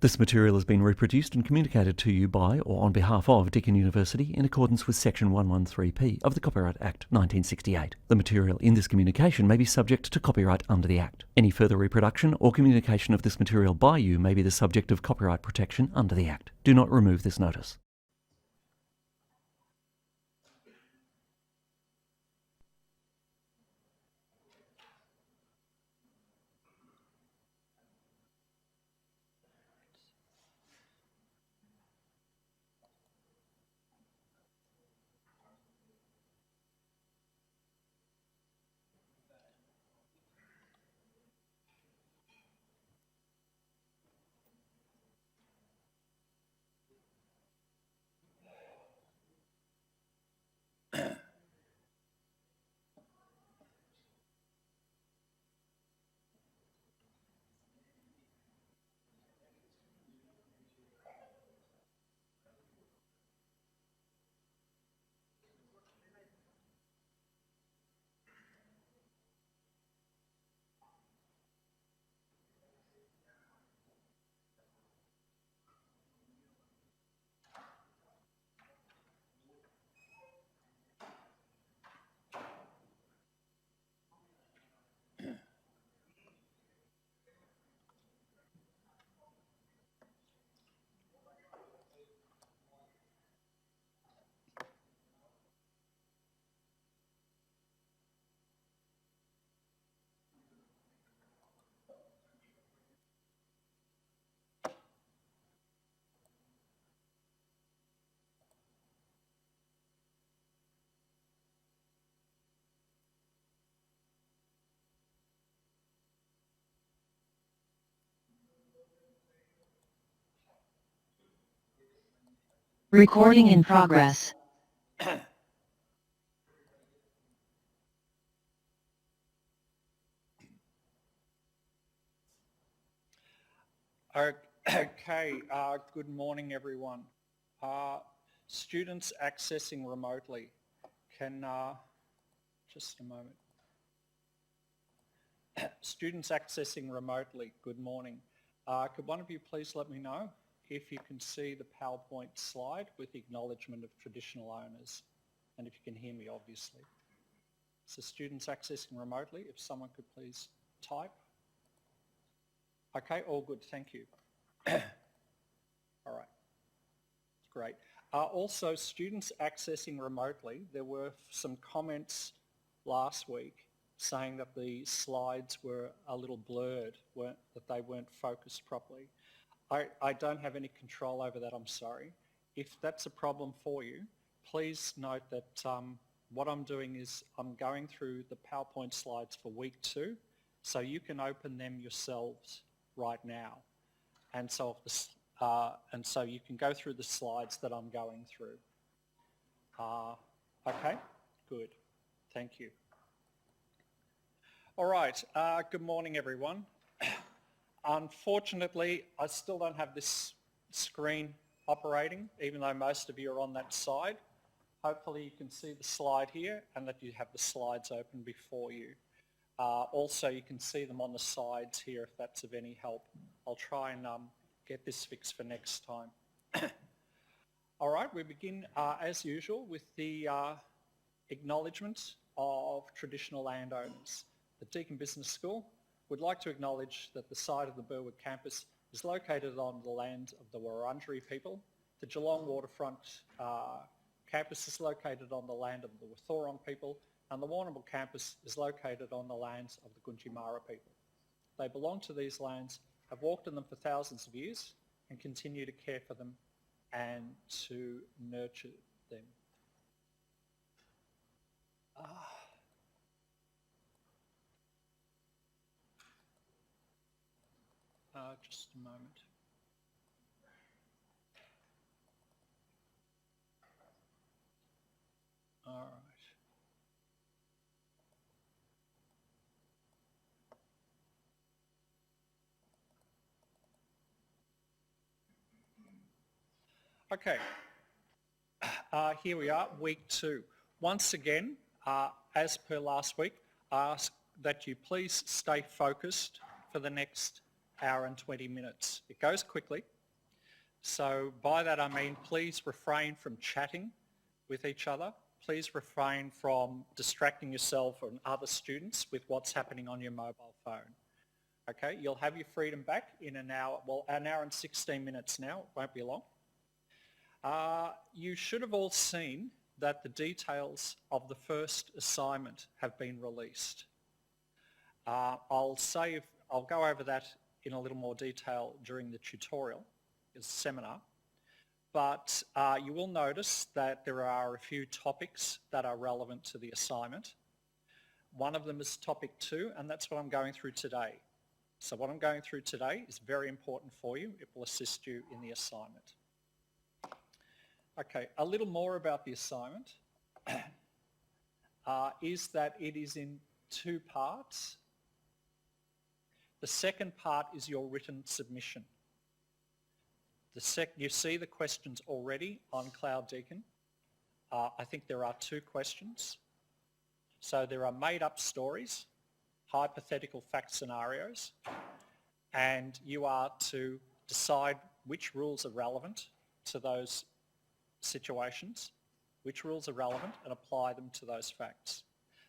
This material has been reproduced and communicated to you by or on behalf of Deakin University in accordance with Section 113P of the Copyright Act 1968. The material in this communication may be subject to copyright under the Act. Any further reproduction or communication of this material by you may be the subject of copyright protection under the Act. Do not remove this notice. Recording in progress. Okay, good morning everyone. Students accessing remotely can, just a moment. Students accessing remotely, good morning. Could one of you please let me know if you can see the PowerPoint slide with the acknowledgement of traditional owners, and if you can hear me obviously. So students accessing remotely, if someone could please type. Okay, all good, thank you. All right, great. Also, students accessing remotely, there were some comments last week saying that the slides were a little blurred, that they weren't focused properly. I don't have any control over that, I'm sorry. If that's a problem for you, please note that what I'm doing is I'm going through the PowerPoint slides for week 2, so you can open them yourselves right now. And so, you can go through the slides that I'm going through. Okay, good, thank you. All right, good morning everyone. Unfortunately, I still don't have this screen operating, even though most of you are on that side. Hopefully you can see the slide here and that you have the slides open before you. Also, you can see them on the sides here if that's of any help. I'll try and get this fixed for next time. All right, we begin as usual with the acknowledgement of traditional landowners. The Deakin Business School would like to acknowledge that the site of the Burwood campus is located on the land of the Wurundjeri people. The Geelong waterfront campus is located on the land of the Wathoran people, and the Warrnambool campus is located on the lands of the Gunditjmara people. They belong to these lands, have walked in them for thousands of years, and continue to care for them and to nurture them. Just a moment. All right. Okay, here we are, week 2. Once again, as per last week, I ask that you please stay focused for the next hour and 20 minutes. It goes quickly. So by that I mean please refrain from chatting with each other. Please refrain from distracting yourself and other students with what's happening on your mobile phone. Okay, you'll have your freedom back in an hour, well, an hour and 16 minutes now, it won't be long. You should have all seen that the details of the first assignment have been released. I'll go over that in a little more detail during the tutorial, the seminar, but you will notice that there are a few topics that are relevant to the assignment. One of them is topic 2, and that's what I'm going through today. So what I'm going through today is very important for you. It will assist you in the assignment. Okay, a little more about the assignment is that it is in 2 parts. The second part is your written submission. You see the questions already on Cloud Deacon. I think there are 2 questions. So there are made-up stories, hypothetical fact scenarios, and you are to decide which rules are relevant to those situations, which rules are relevant, and apply them to those facts.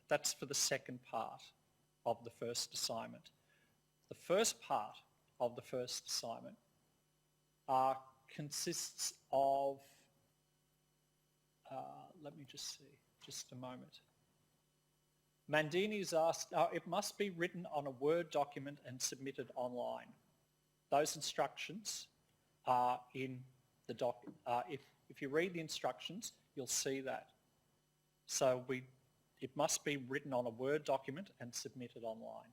That's for the second part of the first assignment. The first part of the first assignment consists of, let me just see, just a moment. Mandini's asked, it must be written on a Word document and submitted online. Those instructions are in the document. If you read the instructions, you'll see that. So it must be written on a Word document and submitted online.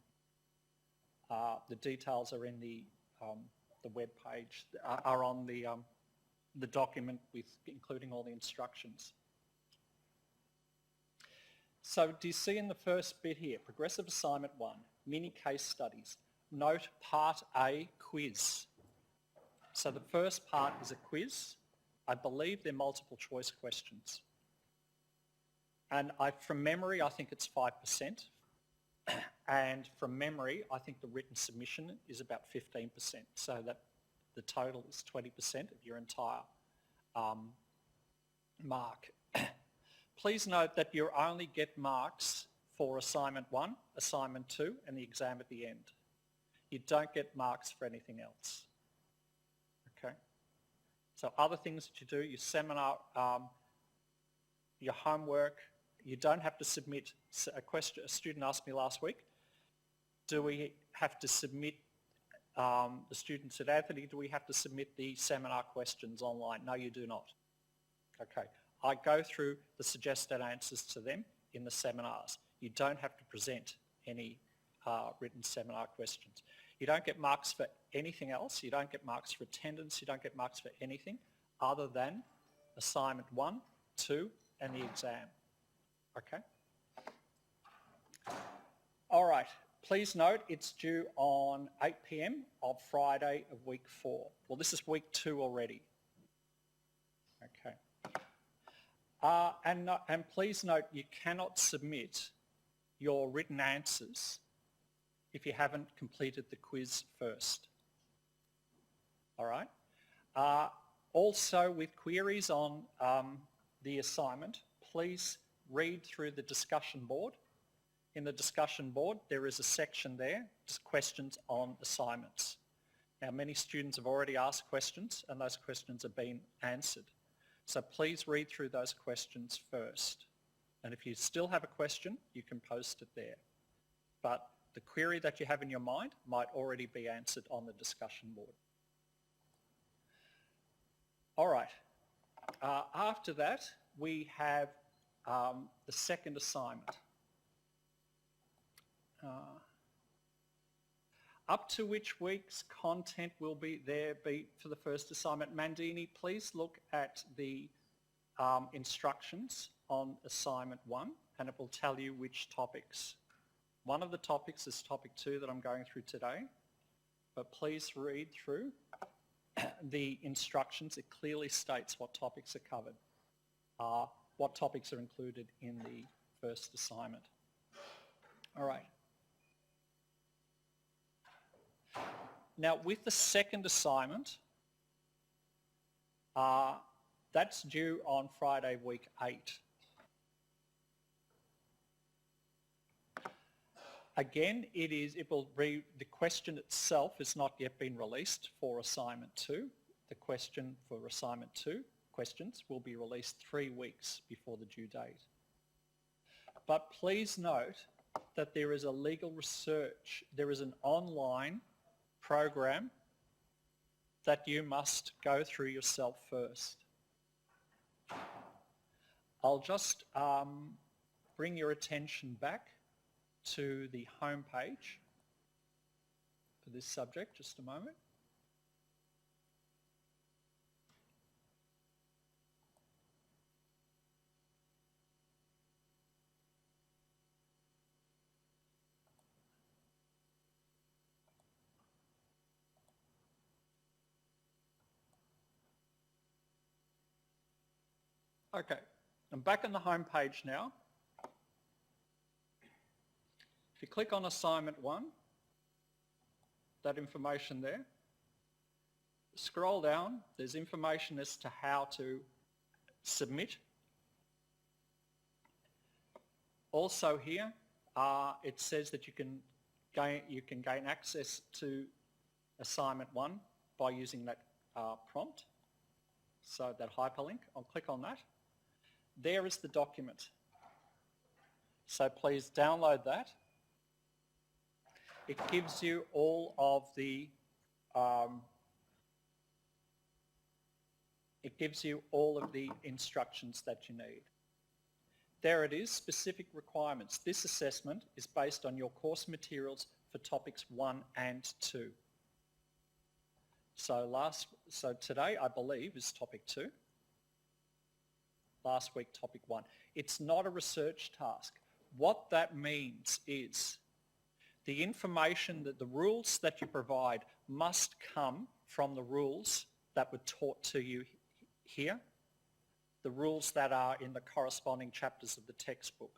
The details are in the web page, are on the document including all the instructions. So do you see in the first bit here, Progressive Assignment 1, Mini Case Studies, note Part A, Quiz. So the first part is a quiz. I believe they're multiple choice questions. And from memory, I think it's 5%. And from memory, I think the written submission is about 15%, so that the total is 20% of your entire mark. Please note that you only get marks for Assignment 1, Assignment 2, and the exam at the end. You don't get marks for anything else. Okay? So other things that you do, your seminar, your homework, you don't have to submit a question. A student asked me last week, do we have to submit, the student said, Anthony, do we have to submit the seminar questions online? No, you do not. Okay. I go through the suggested answers to them in the seminars. You don't have to present any written seminar questions. You don't get marks for anything else. You don't get marks for attendance. You don't get marks for anything other than Assignment 1, 2, and the exam. Okay? All right. Please note it's due on 8 p.m. of Friday of week 4. Well, this is week 2 already. Okay. And please note you cannot submit your written answers if you haven't completed the quiz first. All right? Also, with queries on the assignment, please read through the discussion board. In the discussion board, there is a section there, just questions on assignments. Now, many students have already asked questions, and those questions have been answered. So please read through those questions first. And if you still have a question, you can post it there. But the query that you have in your mind might already be answered on the discussion board. All right. After that, we have the second assignment. Up to which week's content will be for the first assignment? Mandini, please look at the instructions on assignment 1 and it will tell you which topics. One of the topics is topic 2 that I'm going through today, but please read through the instructions. It clearly states what topics are covered, what topics are included in the first assignment. All right. Now with the second assignment, that's due on Friday week 8. Again, the question itself has not yet been released for assignment 2. The question for assignment 2 questions will be released 3 weeks before the due date. But please note that there is a legal research, there is an online program that you must go through yourself first. I'll just bring your attention back to the home page for this subject, just a moment. Okay, I'm back on the home page now. If you click on assignment 1, that information there, scroll down, there's information as to how to submit. Also here, it says that you can gain access to assignment 1 by using that prompt. So that hyperlink, I'll click on that. There is the document. So please download that. It gives you all of the instructions that you need. There it is, specific requirements. This assessment is based on your course materials for topics 1 and 2. So today, I believe, is topic 2. Last week, topic 1. It's not a research task. What that means is the information, that the rules that you provide must come from the rules that were taught to you here, the rules that are in the corresponding chapters of the textbook.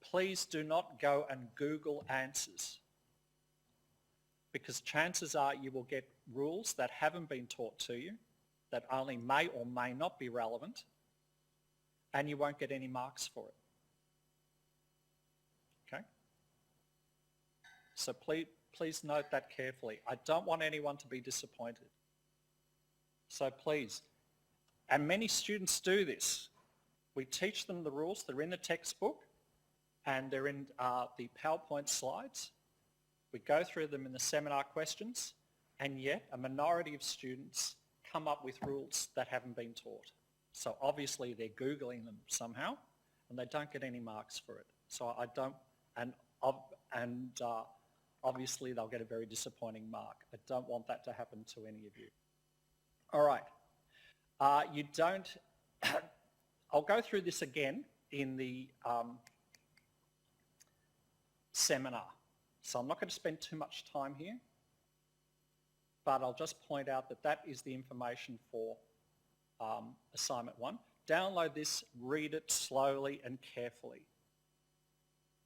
Please do not go and Google answers, because chances are you will get rules that haven't been taught to you, that only may or may not be relevant, and you won't get any marks for it. Okay? So please note that carefully. I don't want anyone to be disappointed. So please, and many students do this. We teach them the rules, they're in the textbook, and they're in the PowerPoint slides. We go through them in the seminar questions, and yet a minority of students come up with rules that haven't been taught. So obviously they're Googling them somehow, and they don't get any marks for it. So I don't, obviously they'll get a very disappointing mark. I don't want that to happen to any of you. All right, you don't, I'll go through this again in the seminar. So I'm not going to spend too much time here, but I'll just point out that that is the information for assignment 1. Download this, read it slowly and carefully.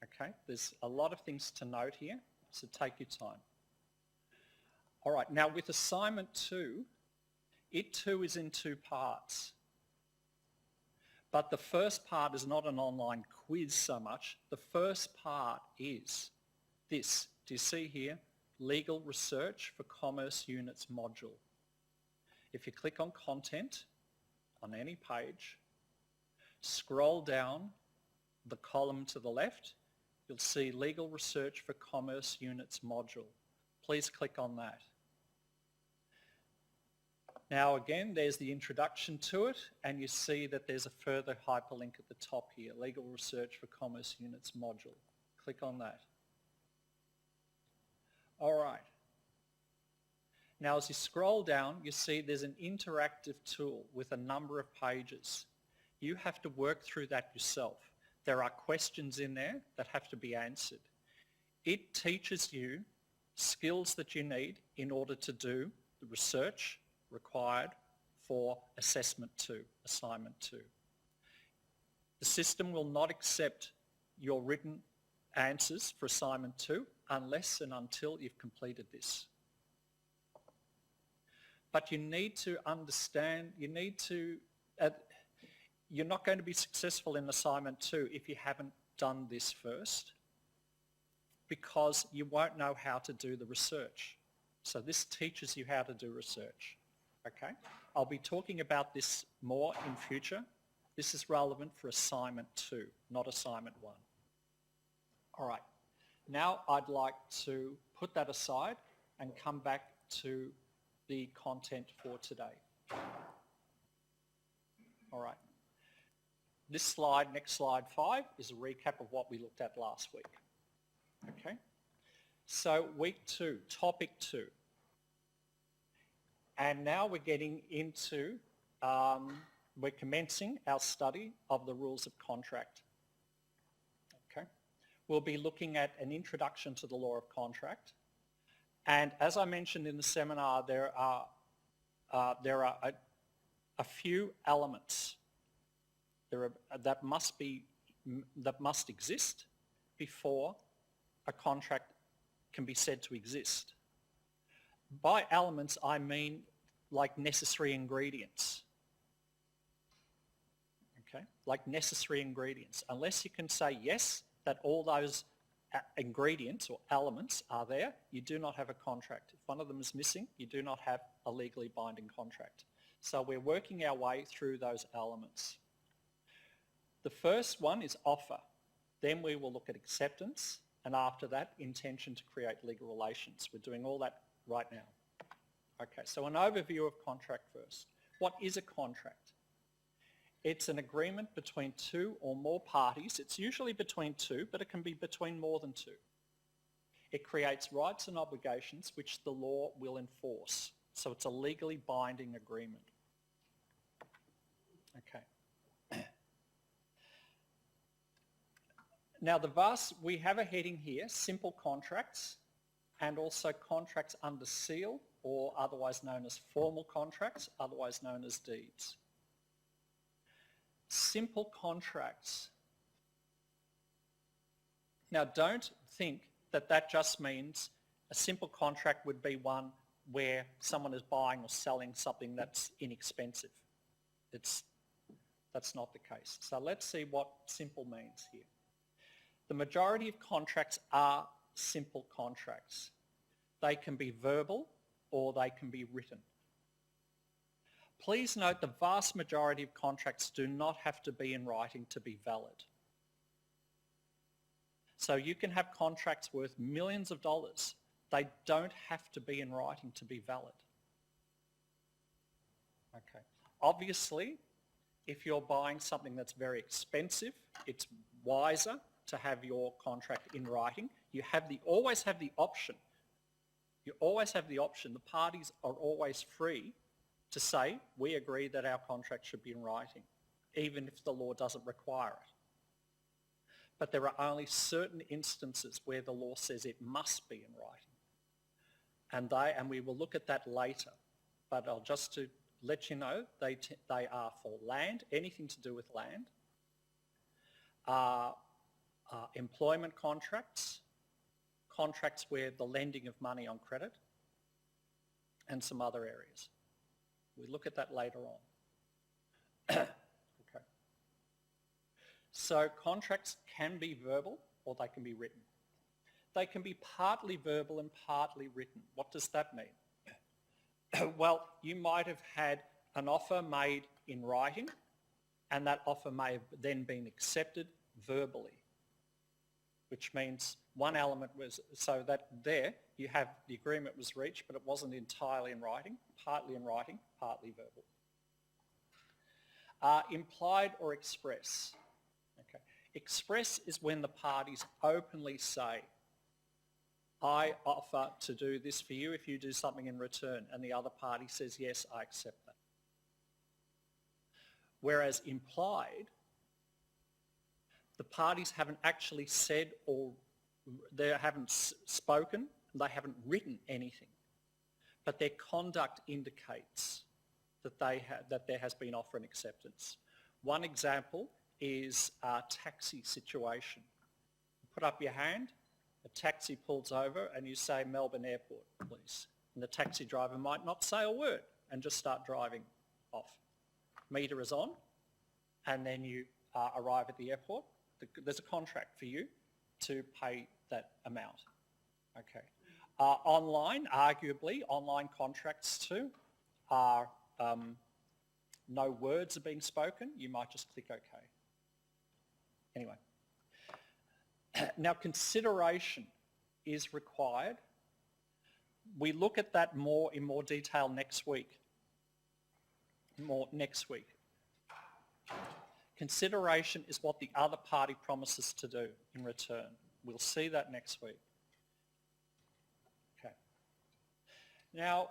Okay, there's a lot of things to note here, so take your time. All right, now with assignment 2, it too is in 2 parts. But the first part is not an online quiz so much. The first part is this. Do you see here? Legal Research for Commerce Units module. If you click on Content on any page, scroll down the column to the left, you'll see Legal Research for Commerce Units module. Please click on that. Now again, there's the introduction to it, and you see that there's a further hyperlink at the top here, Legal Research for Commerce Units module. Click on that. All right. Now as you scroll down, you see there's an interactive tool with a number of pages. You have to work through that yourself. There are questions in there that have to be answered. It teaches you skills that you need in order to do the research required for assessment 2, assignment 2. The system will not accept your written answers for assignment 2 unless and until you've completed this. But you need to understand, you're not going to be successful in assignment 2 if you haven't done this first, because you won't know how to do the research. So this teaches you how to do research, okay? I'll be talking about this more in future. This is relevant for assignment 2, not assignment 1. All right, now I'd like to put that aside and come back to the content for today. All right. This slide, next slide 5, is a recap of what we looked at last week. Okay. So week 2, topic 2. And now we're getting into, we're commencing our study of the rules of contract. Okay. We'll be looking at an introduction to the law of contract. And as I mentioned in the seminar, there are a few elements that must exist before a contract can be said to exist. By elements, I mean like necessary ingredients. Okay, like necessary ingredients. Unless you can say yes, that all those ingredients or elements are there, you do not have a contract. If one of them is missing, you do not have a legally binding contract. So we're working our way through those elements. The first one is offer. Then we will look at acceptance, and after that, intention to create legal relations. We're doing all that right now. Okay, so an overview of contract first. What is a contract? It's an agreement between 2 or more parties. It's usually between 2, but it can be between more than 2. It creates rights and obligations which the law will enforce. So it's a legally binding agreement. Okay. Now we have a heading here, simple contracts, and also contracts under seal, or otherwise known as formal contracts, otherwise known as deeds. Simple contracts. Now don't think that just means a simple contract would be one where someone is buying or selling something that's inexpensive. That's not the case. So let's see what simple means here. The majority of contracts are simple contracts. They can be verbal or they can be written. Please note the vast majority of contracts do not have to be in writing to be valid. So you can have contracts worth millions of dollars. They don't have to be in writing to be valid. Okay. Obviously, if you're buying something that's very expensive, it's wiser to have your contract in writing. You always have the option. You always have the option. The parties are always free to say, we agree that our contract should be in writing, even if the law doesn't require it. But there are only certain instances where the law says it must be in writing. And we will look at that later. But just to let you know, they are for land, anything to do with land, employment contracts, contracts where the lending of money on credit, and some other areas. We'll look at that later on. Okay. So contracts can be verbal or they can be written. They can be partly verbal and partly written. What does that mean? Well, you might have had an offer made in writing, and that offer may have then been accepted verbally, which means one element was, so that there you have the agreement was reached, but it wasn't entirely in writing, partly verbal. Implied or express. Okay. Express is when the parties openly say, I offer to do this for you if you do something in return, and the other party says, yes, I accept that. Whereas implied, the parties haven't actually said or they haven't spoken, they haven't written anything, but their conduct indicates that there has been offer and acceptance. One example is a taxi situation. You put up your hand, a taxi pulls over and you say, Melbourne Airport, please. And the taxi driver might not say a word. and just start driving off. Meter is on, and then you arrive at the airport. There's a contract for you to pay that amount. Okay. Online, arguably, online contracts too are no words are being spoken. You might just click OK. Anyway. Now, consideration is required. We look at that in more detail next week. Consideration is what the other party promises to do in return. We'll see that next week. Okay. Now,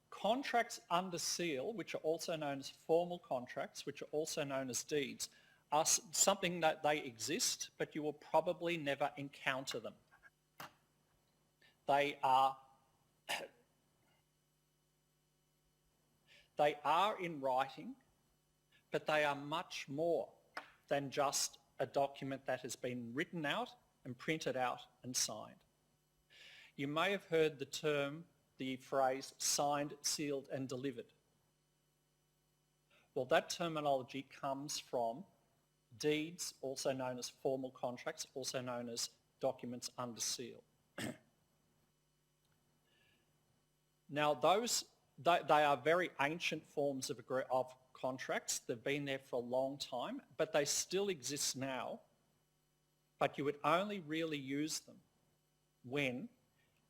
contracts under seal, which are also known as formal contracts, which are also known as deeds, are something that they exist, but you will probably never encounter them. They are in writing, but they are much more than just a document that has been written out and printed out and signed. You may have heard the phrase signed, sealed and delivered. Well, that terminology comes from deeds, also known as formal contracts, also known as documents under seal. Now, they are very ancient forms of contracts. They've been there for a long time, but they still exist now. But you would only really use them when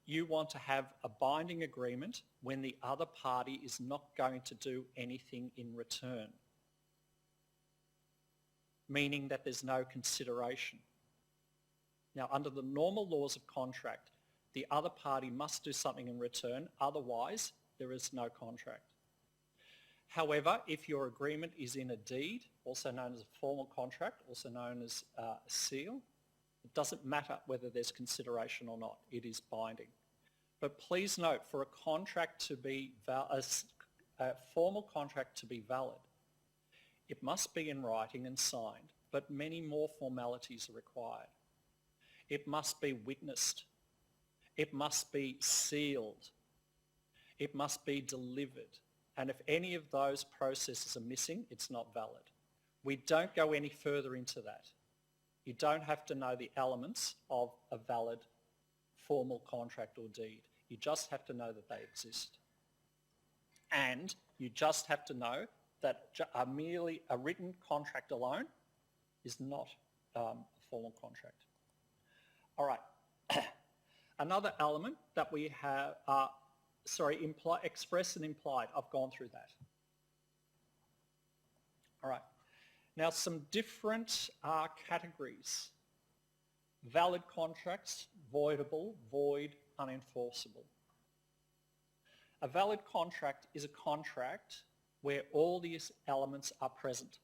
you want to have a binding agreement when the other party is not going to do anything in return, meaning that there's no consideration. Now, under the normal laws of contract, the other party must do something in return, otherwise there is no contract. However, if your agreement is in a deed, also known as a formal contract, also known as a seal, it doesn't matter whether there's consideration or not, it is binding. But please note, for a contract to be a formal contract to be valid, it must be in writing and signed, but many more formalities are required. It must be witnessed. It must be sealed. It must be delivered. And if any of those processes are missing, it's not valid. We don't go any further into that. You don't have to know the elements of a valid formal contract or deed. You just have to know that they exist. And you just have to know that merely a written contract alone is not a formal contract. All right. Another element that we have, express and implied. I've gone through that. All right. Now, some different categories. Valid contracts, voidable, void, unenforceable. A valid contract is a contract where all these elements are present.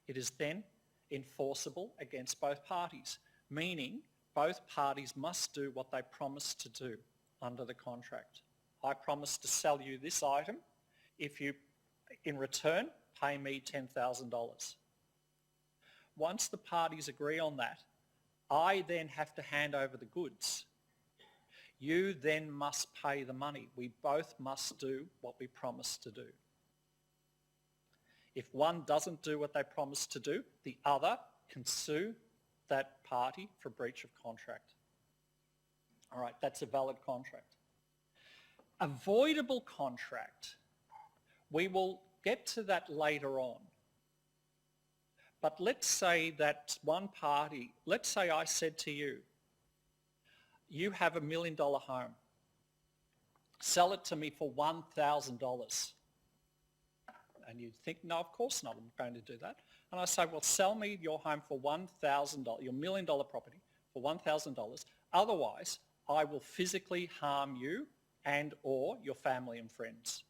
It is then enforceable against both parties, meaning both parties must do what they promised to do under the contract. I promise to sell you this item if you, in return, pay me $10,000. Once the parties agree on that, I then have to hand over the goods. You then must pay the money. We both must do what we promised to do. If one doesn't do what they promised to do, the other can sue that party for breach of contract. All right, that's a valid contract. A voidable contract, we will get to that later on. But let's say that one party, let's say I said to you, you have $1 million home. Sell it to me for $1,000. And you think, no, of course not, I'm going to do that. And I say, well, sell me your home for $1,000, your $1 million property for $1,000. Otherwise, I will physically harm you and or your family and friends.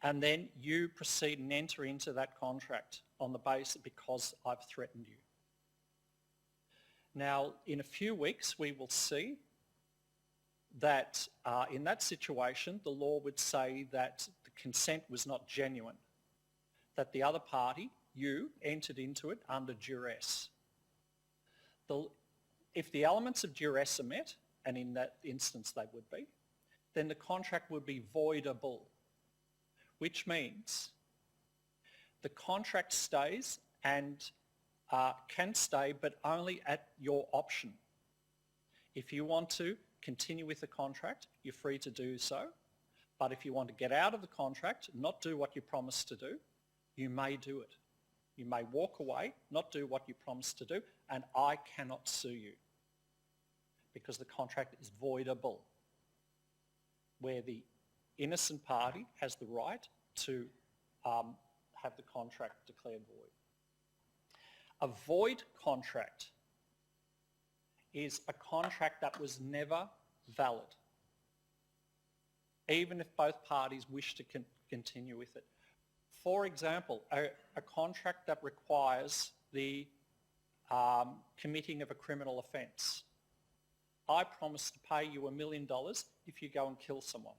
And then you proceed and enter into that contract on the basis because I've threatened you. Now, in a few weeks, we will see that in that situation, the law would say that the consent was not genuine, that the other party, you, entered into it under duress. If the elements of duress are met, and in that instance they would be, then the contract would be voidable, which means the contract stays and can stay, but only at your option. If you want to continue with the contract, you're free to do so. But if you want to get out of the contract, not do what you promised to do, you may do it. You may walk away, not do what you promised to do, and I cannot sue you because the contract is voidable, where the innocent party has the right to have the contract declared void. A void contract is a contract that was never valid, even if both parties wish to continue with it. For example, a contract that requires the committing of a criminal offence. I promise to pay you $1 million if you go and kill someone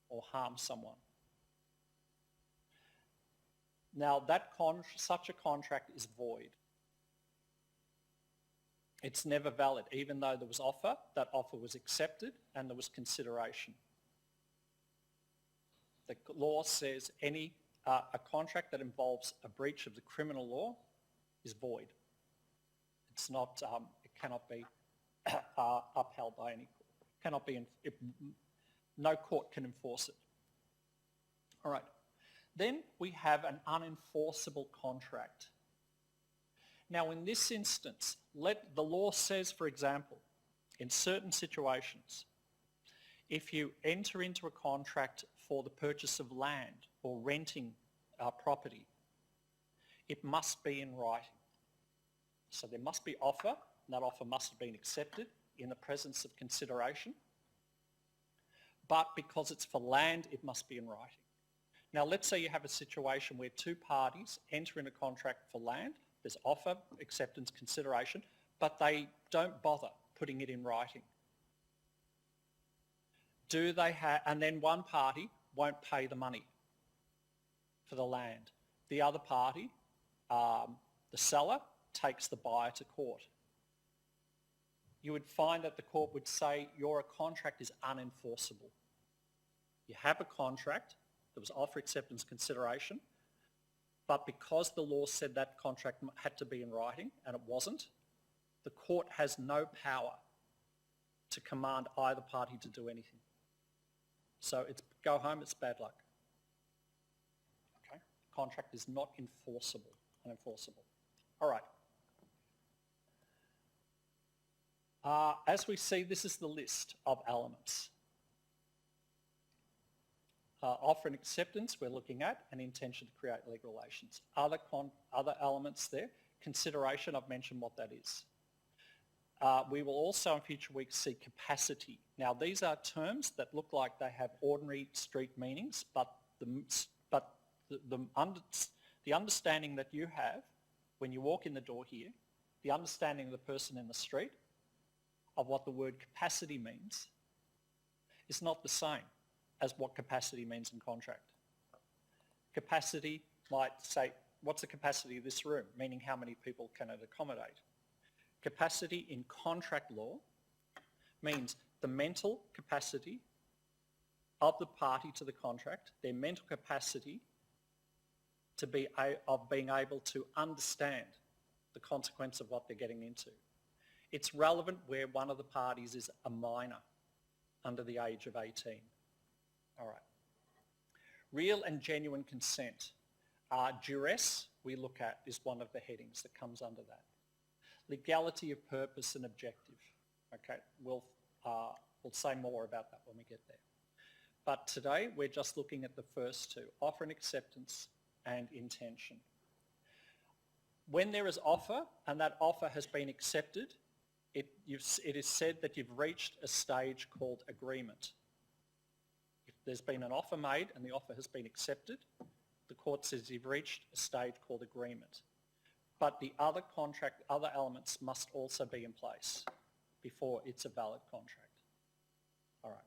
or harm someone. Now, such a contract is void. It's never valid, even though there was offer, that offer was accepted and there was consideration. The law says a contract that involves a breach of the criminal law is void. It's not, it cannot be upheld by any court. No court can enforce it. All right. Then we have an unenforceable contract. Now, in this instance, the law says, for example, in certain situations, if you enter into a contract for the purchase of land or renting property, it must be in writing. So there must be offer, and that offer must have been accepted in the presence of consideration. But because it's for land, it must be in writing. Now, let's say you have a situation where two parties enter in a contract for land. There's offer, acceptance, consideration, but they don't bother putting it in writing. And then one party won't pay the money for the land. The other party, the seller, takes the buyer to court. You would find that the court would say your contract is unenforceable. You have a contract, there was offer, acceptance, consideration, but because the law said that contract had to be in writing and it wasn't, the court has no power to command either party to do anything. So it's go home, it's bad luck. Okay? Contract is not enforceable, unenforceable. All right. As we see, this is the list of elements. Offer and acceptance we're looking at, and intention to create legal relations. Other elements there, consideration, I've mentioned what that is. We will also in future weeks see capacity. Now these are terms that look like they have ordinary street meanings, but the understanding that you have when you walk in the door here, the understanding of the person in the street of what the word capacity means is not the same as what capacity means in contract. Capacity might say, what's the capacity of this room? Meaning how many people can it accommodate? Capacity in contract law means the mental capacity of the party to the contract, their mental capacity of being able to understand the consequence of what they're getting into. It's relevant where one of the parties is a minor under the age of 18. All right. Real and genuine consent. Duress, we look at, is one of the headings that comes under that. Legality of purpose and objective. Okay, we'll say more about that when we get there. But today we're just looking at the first two, offer and acceptance and intention. When there is offer and that offer has been accepted, it is said that you've reached a stage called agreement. If there's been an offer made and the offer has been accepted, the court says you've reached a stage called agreement. But the other elements must also be in place before it's a valid contract. All right.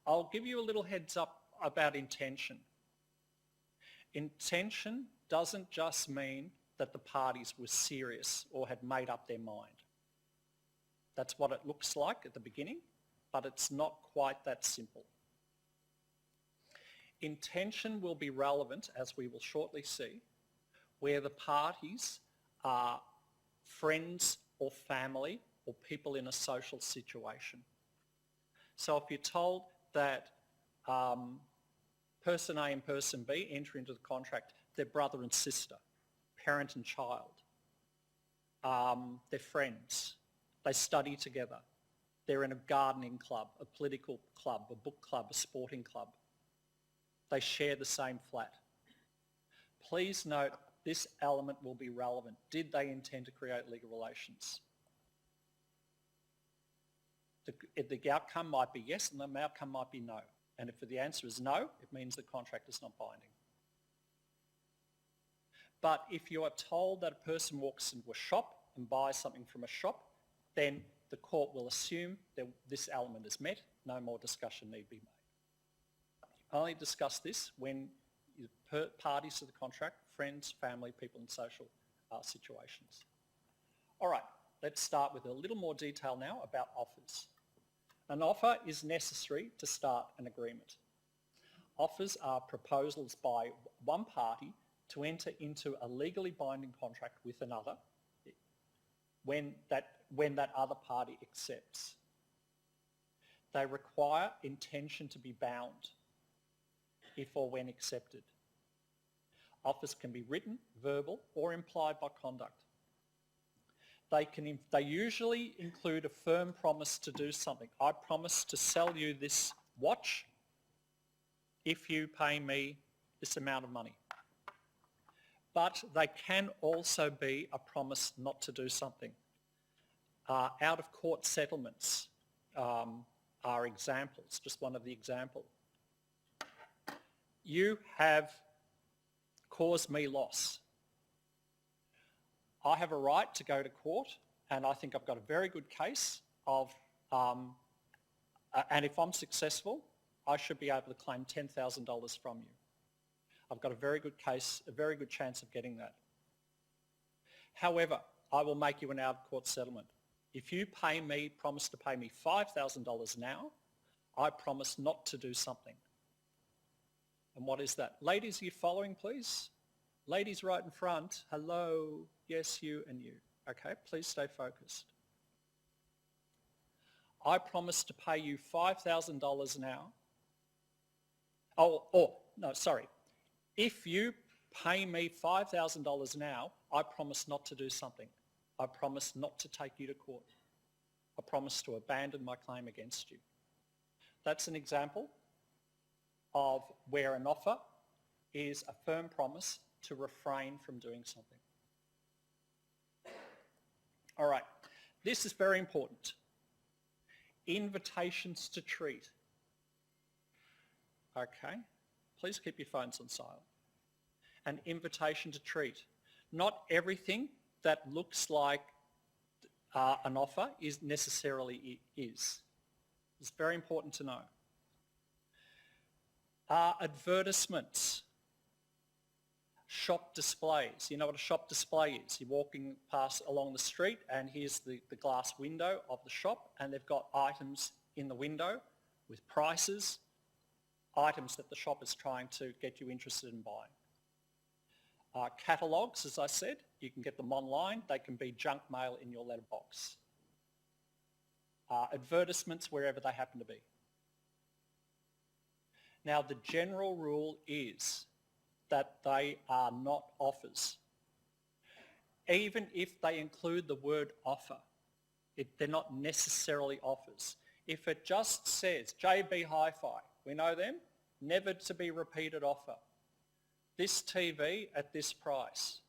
I'll give you a little heads up about intention. Intention doesn't just mean that the parties were serious or had made up their mind. That's what it looks like at the beginning, but it's not quite that simple. Intention will be relevant, as we will shortly see, where the parties are friends or family or people in a social situation. So if you're told that person A and person B enter into the contract, they're brother and sister, parent and child, they're friends, they study together, they're in a gardening club, a political club, a book club, a sporting club, they share the same flat. Please note this element will be relevant. Did they intend to create legal relations? The outcome might be yes and the outcome might be no. And if the answer is no, it means the contract is not binding. But if you are told that a person walks into a shop and buys something from a shop, then the court will assume that this element is met. No more discussion need be made. Only discuss this when parties to the contract, friends, family, people in social situations. All right, let's start with a little more detail now about offers. An offer is necessary to start an agreement. Offers are proposals by one party to enter into a legally binding contract with another when that other party accepts. They require intention to be bound if or when accepted. Offers can be written, verbal, or implied by conduct. They usually include a firm promise to do something. I promise to sell you this watch if you pay me this amount of money. But they can also be a promise not to do something. Out-of-court settlements are examples, just one of the examples. You have caused me loss. I have a right to go to court, and I think I've got a very good case of, and if I'm successful, I should be able to claim $10,000 from you. I've got a very good case, a very good chance of getting that. However, I will make you an out-of-court settlement. If you promise to pay me $5,000 now, I promise not to do something. And what is that? Ladies, are you following, please? Ladies right in front, hello, yes, you and you. Okay, please stay focused. I promise to pay you $5,000 now. If you pay me $5,000 now, I promise not to do something. I promise not to take you to court. I promise to abandon my claim against you. That's an example of where an offer is a firm promise to refrain from doing something. All right, this is very important. Invitations to treat. Okay, please keep your phones on silent. An invitation to treat. Not everything that looks like an offer is necessarily is. It's very important to know. Advertisements. Shop displays. You know what a shop display is. You're walking past along the street and here's the glass window of the shop and they've got items in the window with prices, items that the shop is trying to get you interested in buying. Catalogues, as I said, you can get them online. They can be junk mail in your letterbox. Advertisements wherever they happen to be. Now, the general rule is that they are not offers. Even if they include the word offer, they're not necessarily offers. If it just says JB Hi-Fi, we know them, never to be repeated offer. This TV at this price,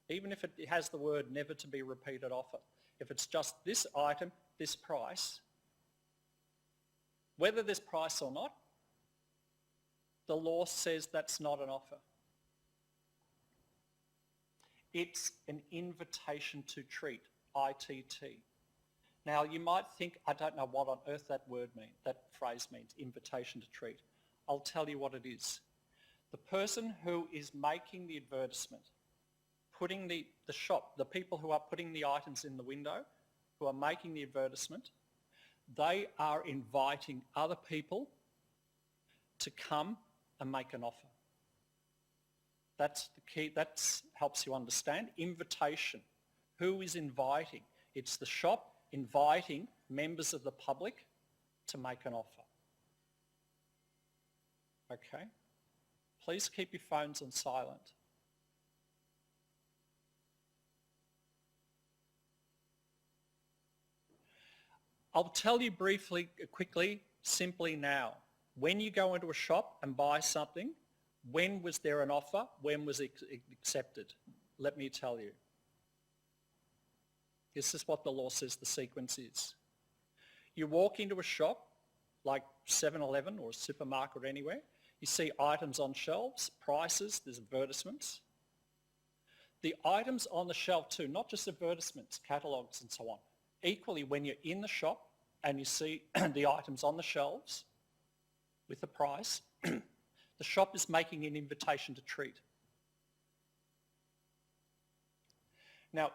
even if it has the word never to be repeated offer, if it's just this item, this price, whether there's price or not, the law says that's not an offer. It's an invitation to treat, ITT. Now you might think, I don't know what on earth that phrase means, invitation to treat. I'll tell you what it is. The person who is making the advertisement, putting the shop, the people who are putting the items in the window, who are making the advertisement, They are inviting other people to come and make an offer. That's the key. That helps you understand. Invitation. Who is inviting? It's the shop inviting members of the public to make an offer. Okay? Please keep your phones on silent. I'll tell you briefly, quickly, simply now. When you go into a shop and buy something, when was there an offer? When was it accepted? Let me tell you. This is what the law says the sequence is. You walk into a shop like 7-Eleven or a supermarket or anywhere, you see items on shelves, prices, there's advertisements. The items on the shelf too, not just advertisements, catalogues and so on. Equally, when you're in the shop and you see the items on the shelves with the price, the shop is making an invitation to treat. Now,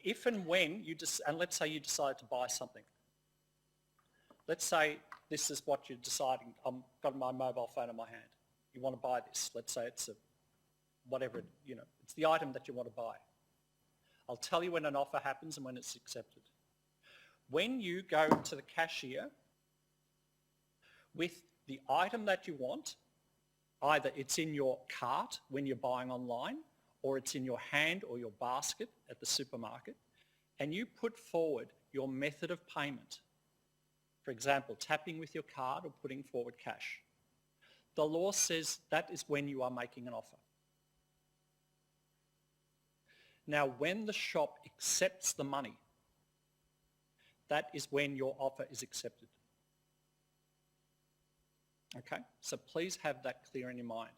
if and when you and let's say you decide to buy something. Let's say this is what you're deciding. I've got my mobile phone in my hand. You want to buy this. Let's say it's whatever, it's the item that you want to buy. I'll tell you when an offer happens and when it's accepted. When you go to the cashier with the item that you want, either it's in your cart when you're buying online, or it's in your hand or your basket at the supermarket, and you put forward your method of payment. For example, tapping with your card or putting forward cash. The law says that is when you are making an offer. Now, when the shop accepts the money, that is when your offer is accepted. Okay, so please have that clear in your mind.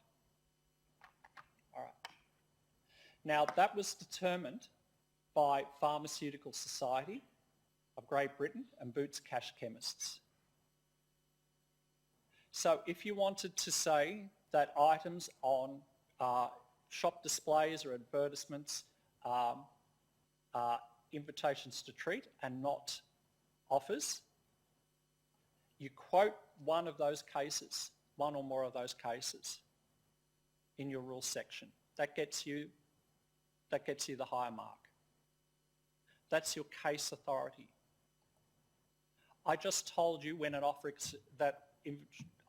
All right. Now, that was determined by Pharmaceutical Society of Great Britain and Boots Cash Chemists. So if you wanted to say that items on shop displays or advertisements are invitations to treat and not offers, you quote one of those cases, one or more of those cases in your rules section. That gets you the higher mark. That's your case authority. I just told you when an offer that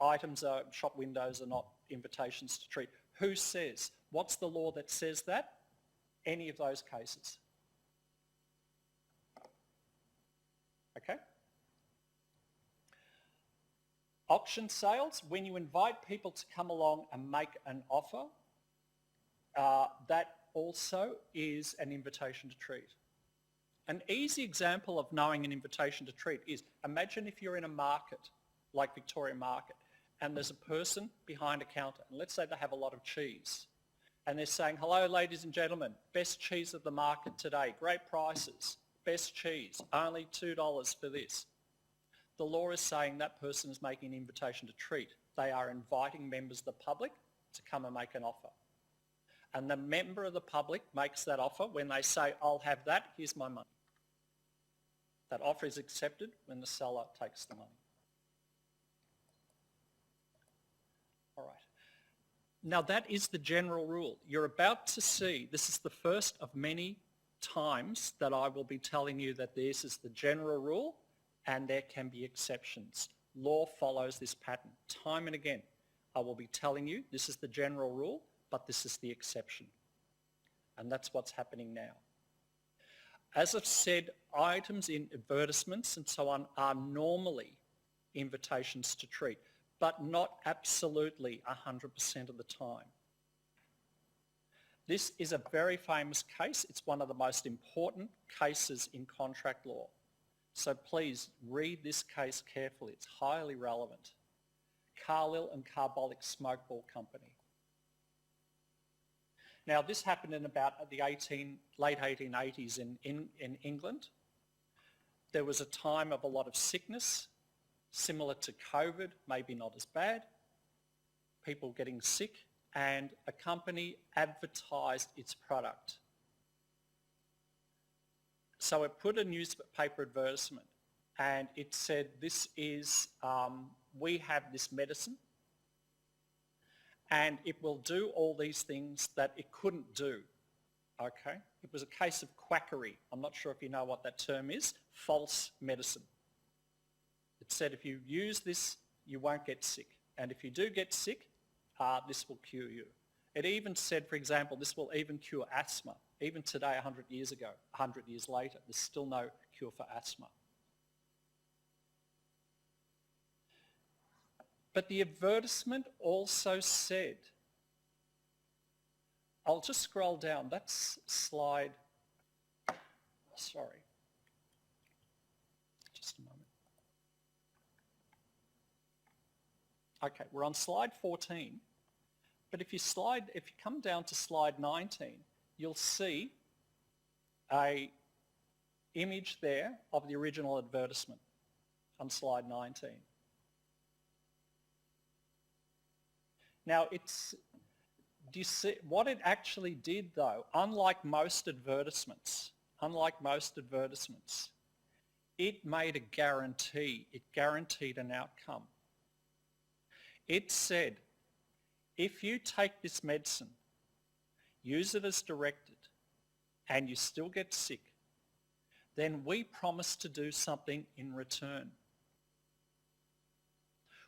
items are shop windows are not invitations to treat. Who says? What's the law that says that? Any of those cases. Okay? Auction sales, when you invite people to come along and make an offer, that also is an invitation to treat. An easy example of knowing an invitation to treat is, imagine if you're in a market, like Victoria Market, and there's a person behind a counter, and let's say they have a lot of cheese, and they're saying, hello ladies and gentlemen, best cheese of the market today, great prices, best cheese, only $2 for this. The law is saying that person is making an invitation to treat. They are inviting members of the public to come and make an offer. And the member of the public makes that offer when they say, I'll have that, here's my money. That offer is accepted when the seller takes the money. All right. Now that is the general rule. You're about to see, this is the first of many times that I will be telling you that this is the general rule and there can be exceptions. Law follows this pattern. Time and again, I will be telling you this is the general rule, but this is the exception. And that's what's happening now. As I've said, items in advertisements and so on are normally invitations to treat, but not absolutely 100% of the time. This is a very famous case. It's one of the most important cases in contract law. So please read this case carefully. It's highly relevant. Carlyle and Carbolic Smoke Ball Company. Now this happened in about the late 1880s in England. There was a time of a lot of sickness, similar to COVID, maybe not as bad, people getting sick, and a company advertised its product. So it put a newspaper advertisement and it said this is, we have this medicine and it will do all these things that it couldn't do. Okay? It was a case of quackery. I'm not sure if you know what that term is. False medicine. It said if you use this, you won't get sick. And if you do get sick, this will cure you. It even said, for example, this will even cure asthma. Even today, 100 years ago, 100 years later, there's still no cure for asthma. But the advertisement also said, I'll just scroll down, that's slide, sorry, just a moment. Okay, we're on slide 14, but if you come down to slide 19, you'll see a image there of the original advertisement on slide 19. Now, do you see what it actually did though? Unlike most advertisements, it made a guarantee. It guaranteed an outcome. It said, if you take this medicine, use it as directed, and you still get sick, then we promise to do something in return.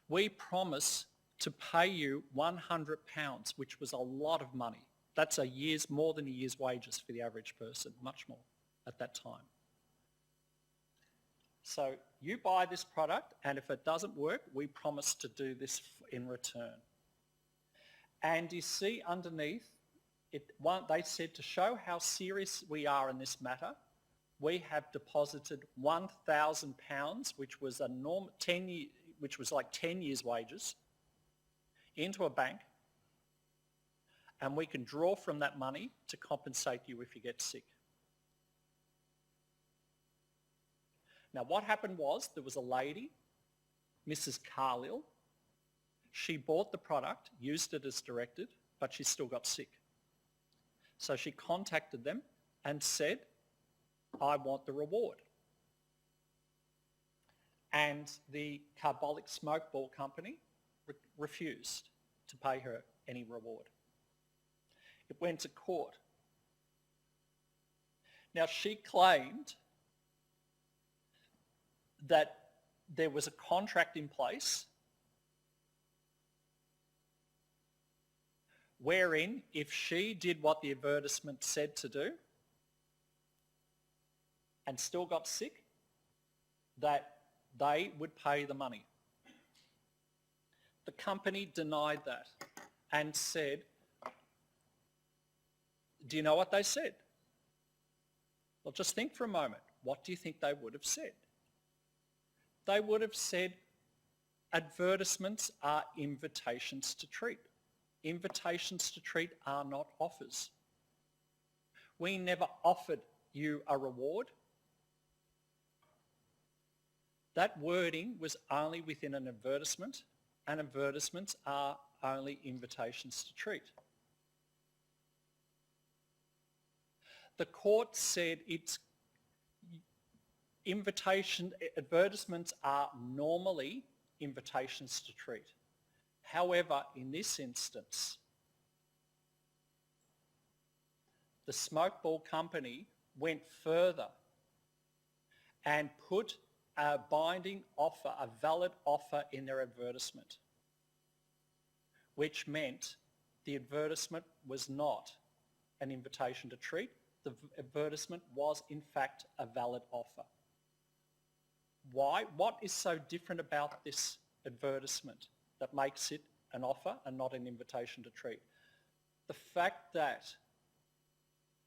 We promise to pay you £100, which was a lot of money. That's more than a year's wages for the average person, much more at that time. So you buy this product, and if it doesn't work, we promise to do this in return. And you see underneath, they said to show how serious we are in this matter, we have deposited £1,000, which was which was like 10 years' wages, into a bank, and we can draw from that money to compensate you if you get sick. Now, what happened was there was a lady, Mrs. Carlill. She bought the product, used it as directed, but she still got sick. So she contacted them and said, I want the reward. And the Carbolic Smoke Ball Company refused to pay her any reward. It went to court. Now, she claimed that there was a contract in place wherein if she did what the advertisement said to do and still got sick, that they would pay the money. The company denied that and said, do you know what they said? Well, just think for a moment. What do you think they would have said? They would have said, advertisements are invitations to treat. Invitations to treat are not offers. We never offered you a reward. That wording was only within an advertisement, and advertisements are only invitations to treat. The court said advertisements are normally invitations to treat. However, in this instance, the Smoke Ball Company went further and put a binding offer, a valid offer in their advertisement, which meant the advertisement was not an invitation to treat. The advertisement was in fact a valid offer. Why? What is so different about this advertisement that makes it an offer and not an invitation to treat? The fact that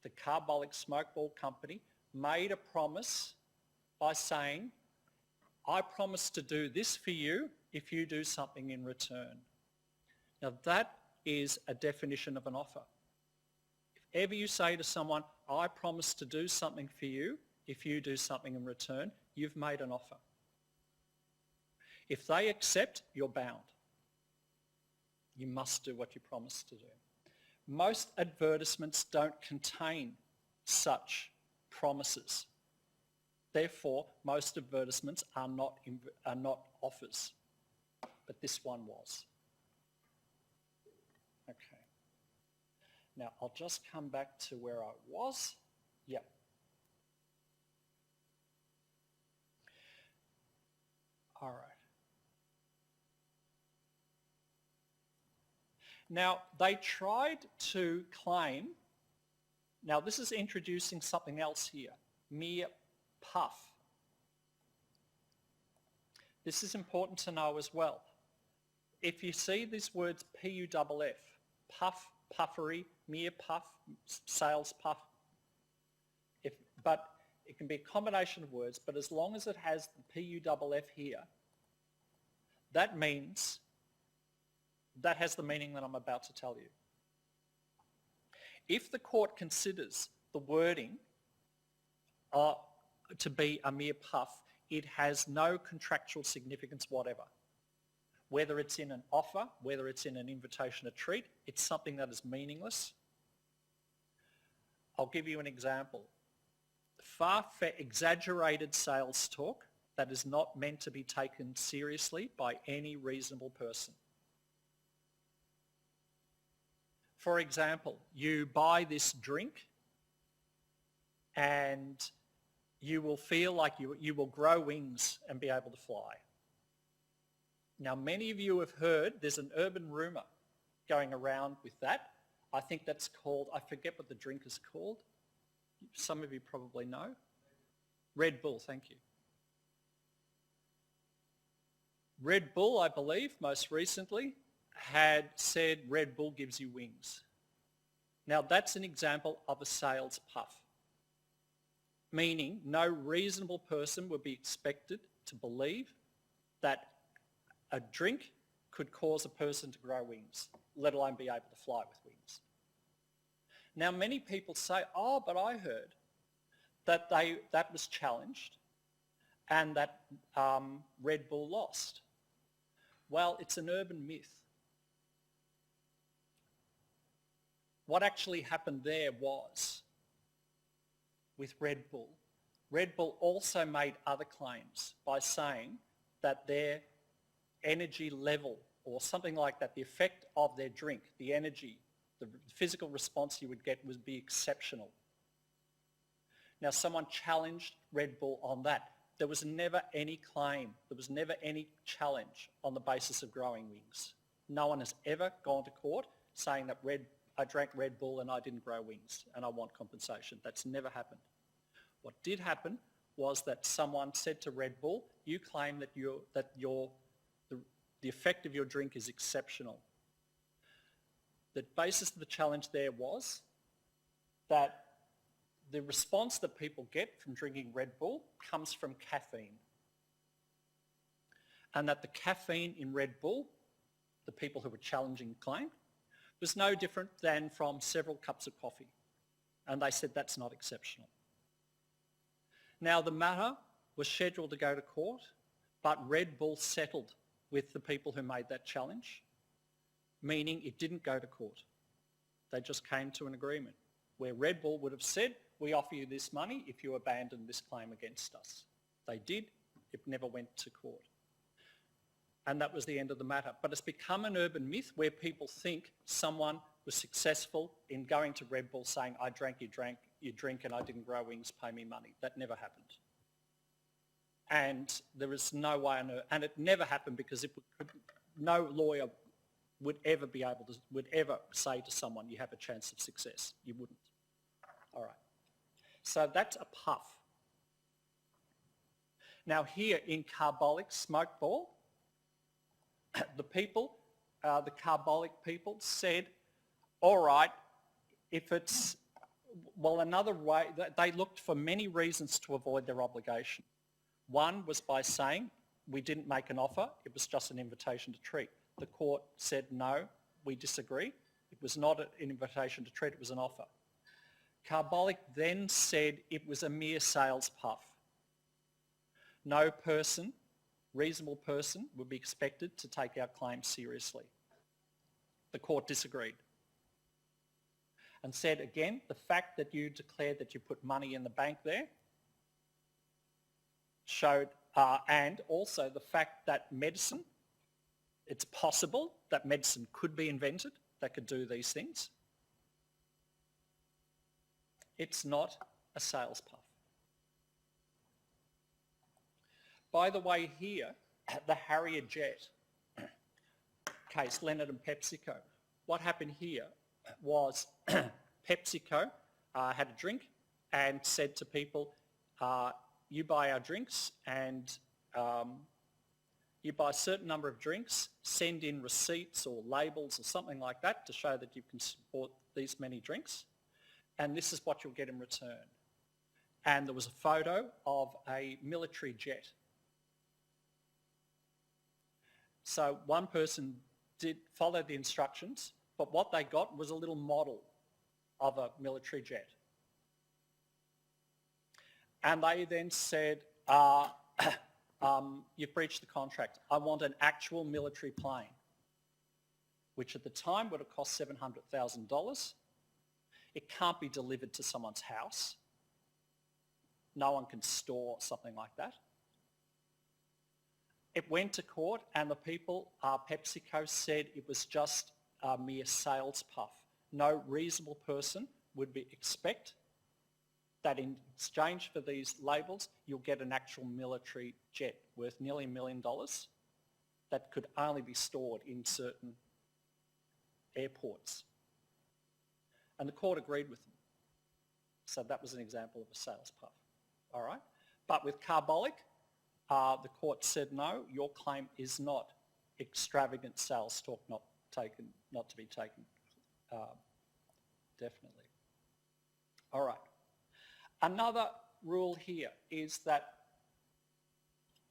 the Carbolic Smoke Ball Company made a promise by saying, I promise to do this for you if you do something in return. Now that is a definition of an offer. If ever you say to someone, I promise to do something for you if you do something in return, you've made an offer. If they accept, you're bound. You must do what you promise to do. Most advertisements don't contain such promises. Therefore, most advertisements are not offers, but this one was. Okay. Now, I'll just come back to where I was. Yep. All right. Now, they tried to claim, now this is introducing something else here, mere puff. This is important to know as well. If you see these words P-U-F-F, puff, puffery, mere puff, sales puff, but it can be a combination of words, but as long as it has the P-U-F-F here, that means, that has the meaning that I'm about to tell you. If the court considers the wording to be a mere puff, it has no contractual significance whatever. Whether it's in an offer, whether it's in an invitation to treat, it's something that is meaningless. I'll give you an example. Exaggerated sales talk that is not meant to be taken seriously by any reasonable person. For example, you buy this drink and you will feel like you will grow wings and be able to fly. Now, many of you have heard there's an urban rumour going around with that. I think that's called, I forget what the drink is called. Some of you probably know. Red Bull, thank you. Red Bull, I believe, most recently, had said Red Bull gives you wings. Now, that's an example of a sales puff, meaning no reasonable person would be expected to believe that a drink could cause a person to grow wings, let alone be able to fly with wings. Now, many people say, oh, but I heard that that was challenged and that Red Bull lost. Well, it's an urban myth. What actually happened there was, with Red Bull also made other claims by saying that their energy level or something like that, the effect of their drink, the energy, the physical response you would get would be exceptional. Now, someone challenged Red Bull on that. There was never any claim, there was never any challenge on the basis of growing wings. No one has ever gone to court saying that I drank Red Bull and I didn't grow wings and I want compensation. That's never happened. What did happen was that someone said to Red Bull, you claim that the effect of your drink is exceptional. The basis of the challenge there was that the response that people get from drinking Red Bull comes from caffeine. And that the caffeine in Red Bull, the people who were challenging the claim, was no different than from several cups of coffee. And they said that's not exceptional. Now, the matter was scheduled to go to court, but Red Bull settled with the people who made that challenge, meaning it didn't go to court. They just came to an agreement where Red Bull would have said, we offer you this money if you abandon this claim against us. They did. It never went to court. And that was the end of the matter. But it's become an urban myth where people think someone was successful in going to Red Bull saying, I drank your drink and I didn't grow wings, pay me money. That never happened. And there is no way on earth, and it never happened because no lawyer would ever say to someone, you have a chance of success. You wouldn't. All right. So that's a puff. Now here in carbolic smoke ball, the carbolic people said, all right, if it's, well, another way, they looked for many reasons to avoid their obligation. One was by saying, we didn't make an offer, it was just an invitation to treat. The court said, no, we disagree. It was not an invitation to treat, it was an offer. Carbolic then said it was a mere sales puff. No person, reasonable person, would be expected to take our claim seriously. The court disagreed and said, again, the fact that you declared that you put money in the bank there showed, and also the fact that medicine, it's possible that medicine could be invented that could do these things. It's not a sales puff. By the way, here, the Harrier jet case, Leonard and PepsiCo. What happened here was PepsiCo had a drink and said to people, you buy our drinks and you buy a certain number of drinks, send in receipts or labels or something like that to show that you can support these many drinks, and this is what you'll get in return. And there was a photo of a military jet. So one person did follow the instructions, but what they got was a little model of a military jet. And they then said, you've breached the contract. I want an actual military plane, which at the time would have cost $700,000. It can't be delivered to someone's house. No one can store something like that. It went to court and the people, PepsiCo, said it was just a mere sales puff. No reasonable person would expect that in exchange for these labels, you'll get an actual military jet worth nearly $1 million that could only be stored in certain airports. And the court agreed with them. So that was an example of a sales puff. All right? But with Carbolic, the court said, no, your claim is not extravagant sales talk, not to be taken, definitely. All right. Another rule here is that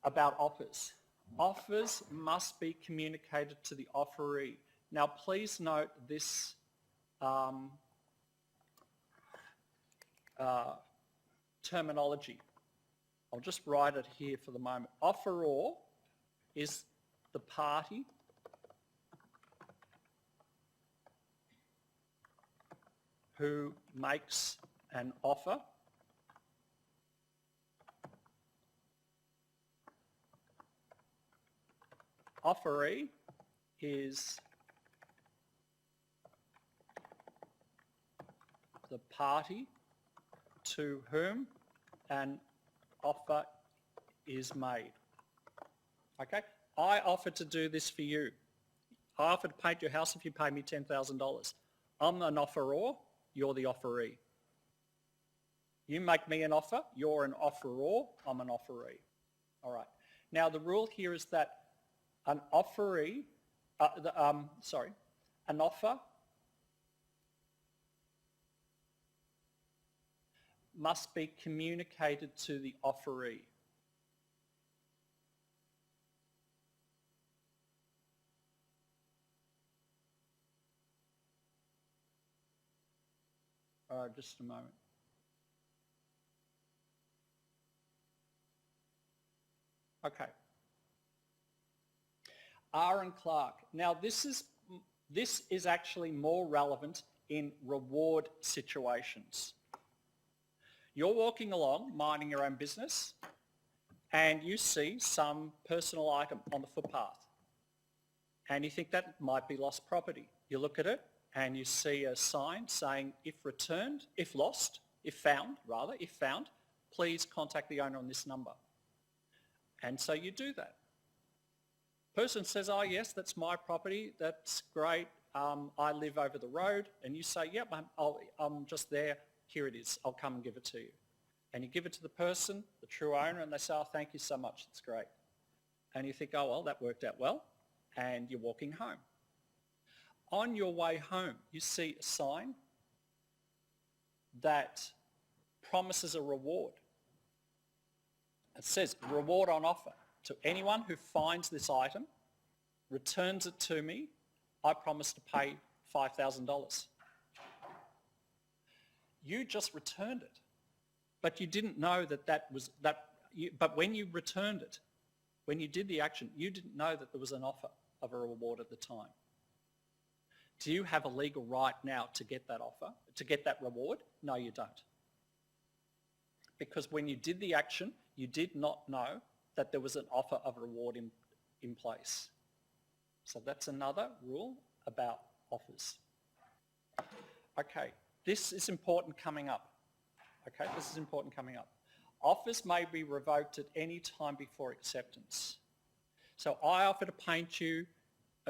about offers. Offers must be communicated to the offeree. Now, please note this terminology. I'll just write it here for the moment. Offeror is the party who makes an offer. Offeree is the party to whom an offer is made. Okay? I offer to do this for you. I offer to paint your house if you pay me $10,000. I'm an offeror, you're the offeree. You make me an offer, you're an offeror, I'm an offeree. All right. Now the rule here is that an offeree, an offer must be communicated to the offeree. All right, just a moment. Okay. R and Clark. Now this is actually more relevant in reward situations. You're walking along, minding your own business, and you see some personal item on the footpath. And you think that might be lost property. You look at it and you see a sign saying, if found, please contact the owner on this number. And so you do that. Person says, oh yes, that's my property, that's great, I live over the road. And you say, yep, I'm just there, here it is, I'll come and give it to you. And you give it to the person, the true owner, and they say, oh, thank you so much, that's great. And you think, oh, well, that worked out well, and you're walking home. On your way home, you see a sign that promises a reward. It says, reward on offer. To anyone who finds this item, returns it to me, I promise to pay $5,000. You just returned it, but you didn't know but when you returned it, when you did the action, you didn't know that there was an offer of a reward at the time. Do you have a legal right now to get that offer, to get that reward? No, you don't. Because when you did the action, you did not know that there was an offer of reward in place. So that's another rule about offers. Okay, this is important coming up. Okay, this is important coming up. Offers may be revoked at any time before acceptance. So I offer to paint you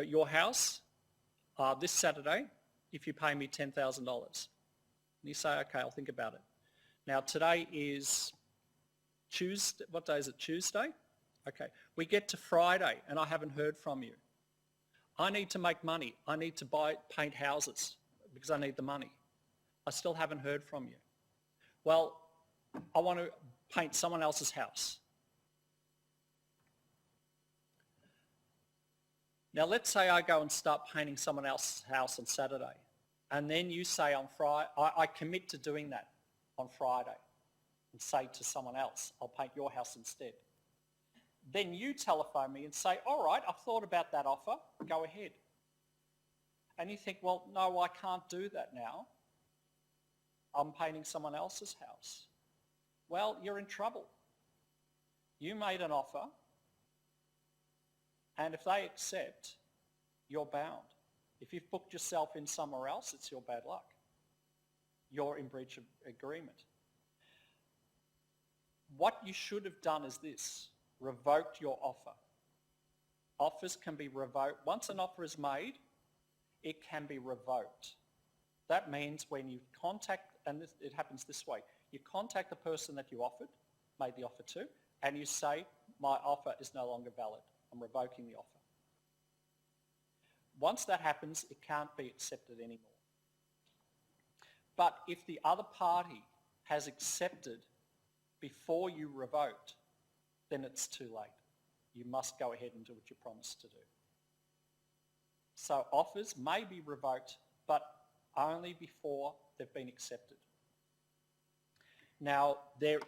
your house this Saturday if you pay me $10,000. And you say, okay, I'll think about it. Now today is Tuesday. What day is it? Tuesday? Okay. We get to Friday and I haven't heard from you. I need to make money. I need to paint houses because I need the money. I still haven't heard from you. Well, I want to paint someone else's house. Now let's say I go and start painting someone else's house on Saturday, and then you say on Friday, I commit to doing that on Friday and say to someone else, I'll paint your house instead. Then you telephone me and say, all right, I've thought about that offer, go ahead. And you think, well, no, I can't do that now. I'm painting someone else's house. Well, you're in trouble. You made an offer, and if they accept, you're bound. If you've booked yourself in somewhere else, it's your bad luck. You're in breach of agreement. What you should have done is this: revoked your offer. Offers can be revoked. Once an offer is made, it can be revoked. That means when you contact, and it happens this way, you contact the person that you made the offer to, and you say, my offer is no longer valid. I'm revoking the offer. Once that happens, it can't be accepted anymore. But if the other party has accepted before you revoked, then it's too late. You must go ahead and do what you promised to do. So offers may be revoked, but only before they've been accepted. Now, it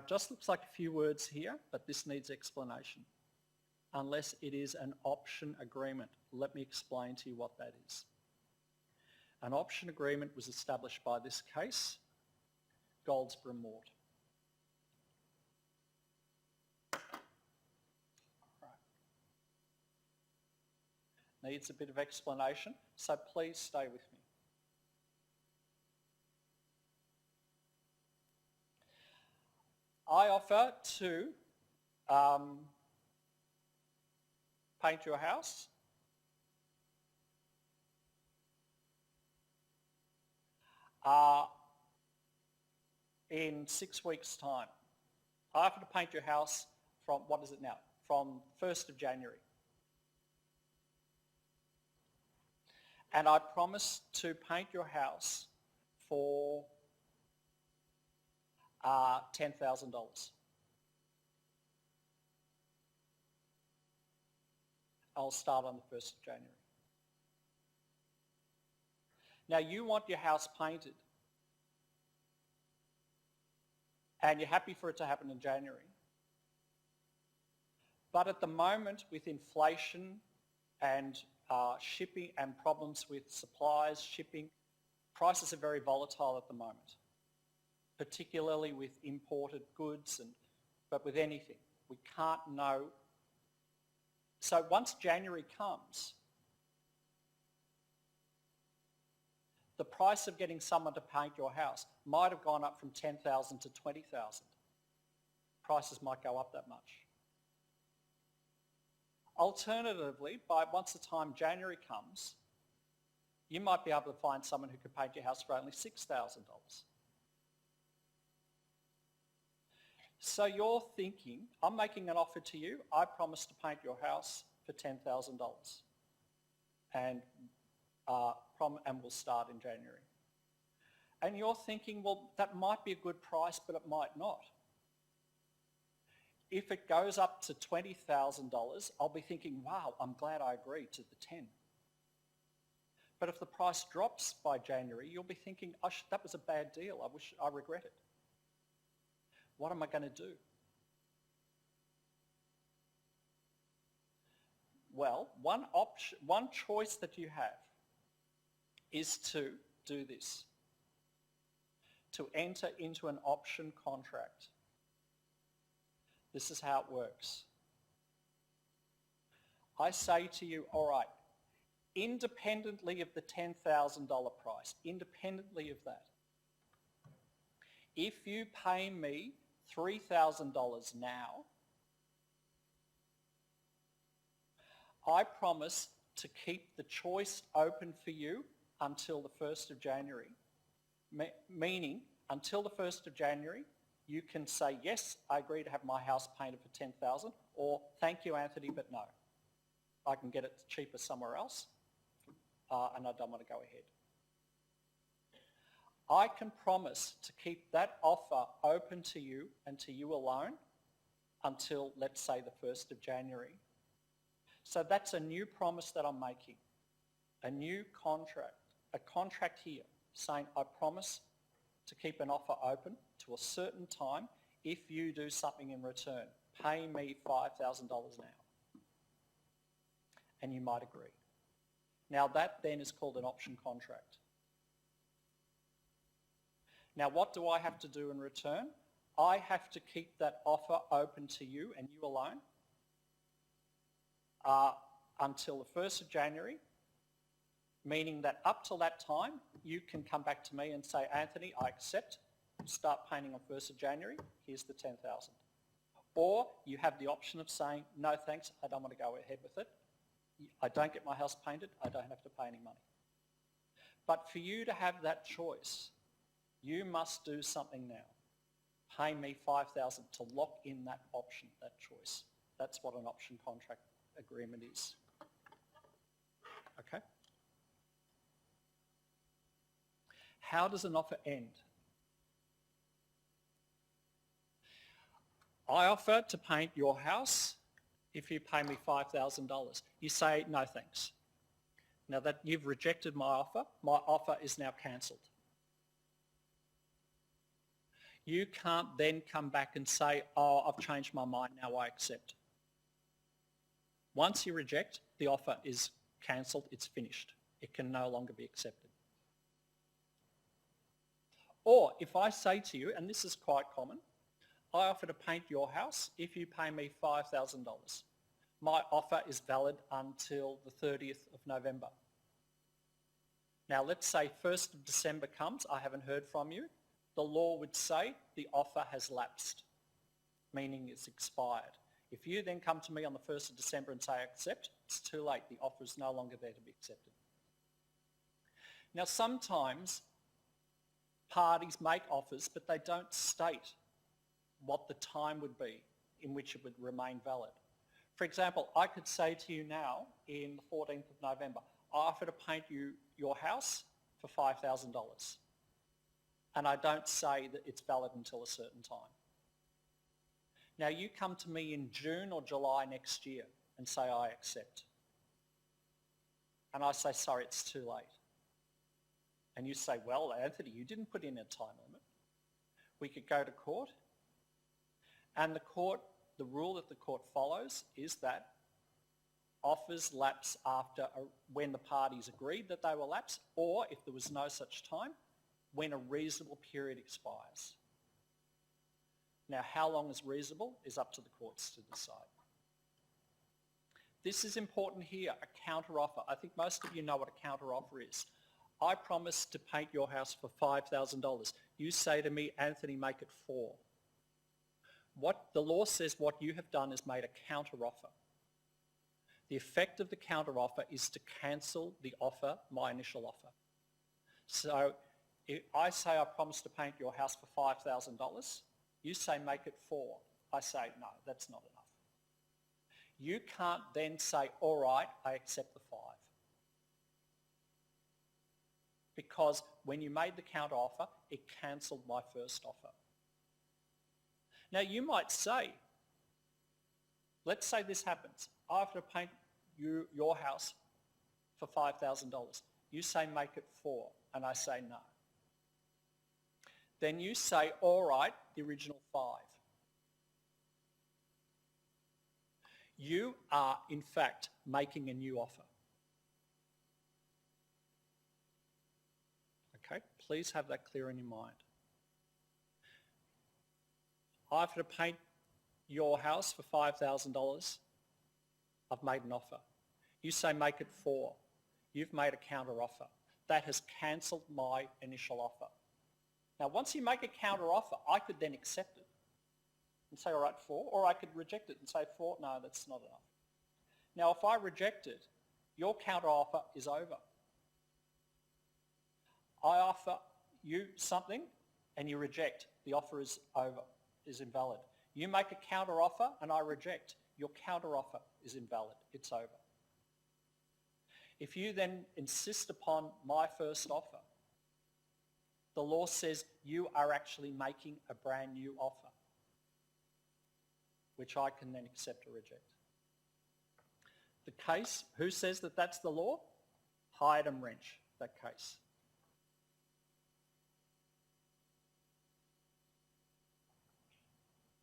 just looks like a few words here, but this needs explanation. Unless it is an option agreement. Let me explain to you what that is. An option agreement was established by this case, Goldsboro Mort. Needs a bit of explanation, so please stay with me. I offer to paint your house. In 6 weeks' time. I offer to paint your house from, what is it now? From 1st of January. And I promise to paint your house for $10,000. I'll start on the 1st of January. Now you want your house painted and you're happy for it to happen in January. But at the moment, with inflation and shipping and problems with supplies, shipping, prices are very volatile at the moment, particularly with imported goods, but with anything. We can't know. So once January comes, the price of getting someone to paint your house might have gone up from $10,000 to $20,000. Prices might go up that much. Alternatively, once the time January comes, you might be able to find someone who could paint your house for only $6,000. So you're thinking, I'm making an offer to you, I promise to paint your house for $10,000. And we'll start in January. And you're thinking, well, that might be a good price, but it might not. If it goes up to $20,000, I'll be thinking, wow, I'm glad I agreed to the 10. But if the price drops by January, you'll be thinking, that was a bad deal. I regret it. What am I going to do? Well, one choice that you have is to do this, to enter into an option contract. This is how it works. I say to you, all right, independently of the $10,000 price, independently of that, if you pay me $3,000 now, I promise to keep the choice open for you until the 1st of January, meaning until the 1st of January, you can say, yes, I agree to have my house painted for $10,000, or thank you, Anthony, but no. I can get it cheaper somewhere else, and I don't want to go ahead. I can promise to keep that offer open to you and to you alone until, let's say, the 1st of January. So that's a new promise that I'm making, a new contract, a contract here saying I promise to keep an offer open to a certain time if you do something in return. Pay me $5,000 now. And you might agree. Now that then is called an option contract. Now what do I have to do in return? I have to keep that offer open to you and you alone until the 1st of January, meaning that up till that time, you can come back to me and say, Anthony, I accept, start painting on 1st of January, here's the $10,000. Or you have the option of saying, no thanks, I don't want to go ahead with it. I don't get my house painted, I don't have to pay any money. But for you to have that choice, you must do something now. Pay me $5,000 to lock in that option, that choice. That's what an option contract agreement is. Okay? How does an offer end? I offer to paint your house if you pay me $5,000. You say, no thanks. Now that you've rejected my offer is now cancelled. You can't then come back and say, oh, I've changed my mind, now I accept. Once you reject, the offer is cancelled, it's finished. It can no longer be accepted. Or if I say to you, and this is quite common, I offer to paint your house if you pay me $5,000. My offer is valid until the 30th of November. Now let's say 1st of December comes, I haven't heard from you. The law would say the offer has lapsed, meaning it's expired. If you then come to me on the 1st of December and say accept, it's too late. The offer is no longer there to be accepted. Now sometimes parties make offers, but they don't state what the time would be in which it would remain valid. For example, I could say to you now in the 14th of November, I offer to paint you your house for $5,000. And I don't say that it's valid until a certain time. Now you come to me in June or July next year and say I accept. And I say, sorry, it's too late. And you say, well, Anthony, you didn't put in a time limit. We could go to court. And the rule that the court follows is that offers lapse after when the parties agreed that they will lapse, or if there was no such time, when a reasonable period expires. Now, how long is reasonable is up to the courts to decide. This is important here, a counteroffer. I think most of you know what a counteroffer is. I promise to paint your house for $5,000. You say to me, Anthony, make it $4,000. What the law says what you have done is made a counteroffer. The effect of the counteroffer is to cancel the offer, my initial offer. So if I say I promise to paint your house for $5,000, you say make it $4,000. I say no, that's not enough. You can't then say, all right, I accept the $5,000. Because when you made the counteroffer, it cancelled my first offer. Now you might say, let's say this happens. I have to paint your house for $5,000. You say make it $4,000, and I say no. Then you say, all right, the original $5,000. You are, in fact, making a new offer. Okay, please have that clear in your mind. I have to paint your house for $5,000. I've made an offer. You say make it 4. You've made a counter offer. That has cancelled my initial offer. Now, once you make a counter offer, I could then accept it and say, all right, 4, or I could reject it and say 4, no, that's not enough. Now, if I reject it, your counter offer is over. I offer you something and you reject. The offer is over, is invalid. You make a counter offer and I reject. Your counter offer is invalid. It's over. If you then insist upon my first offer, the law says you are actually making a brand new offer, which I can then accept or reject. The case, who says that that's the law? Hyde and Wrench, that case.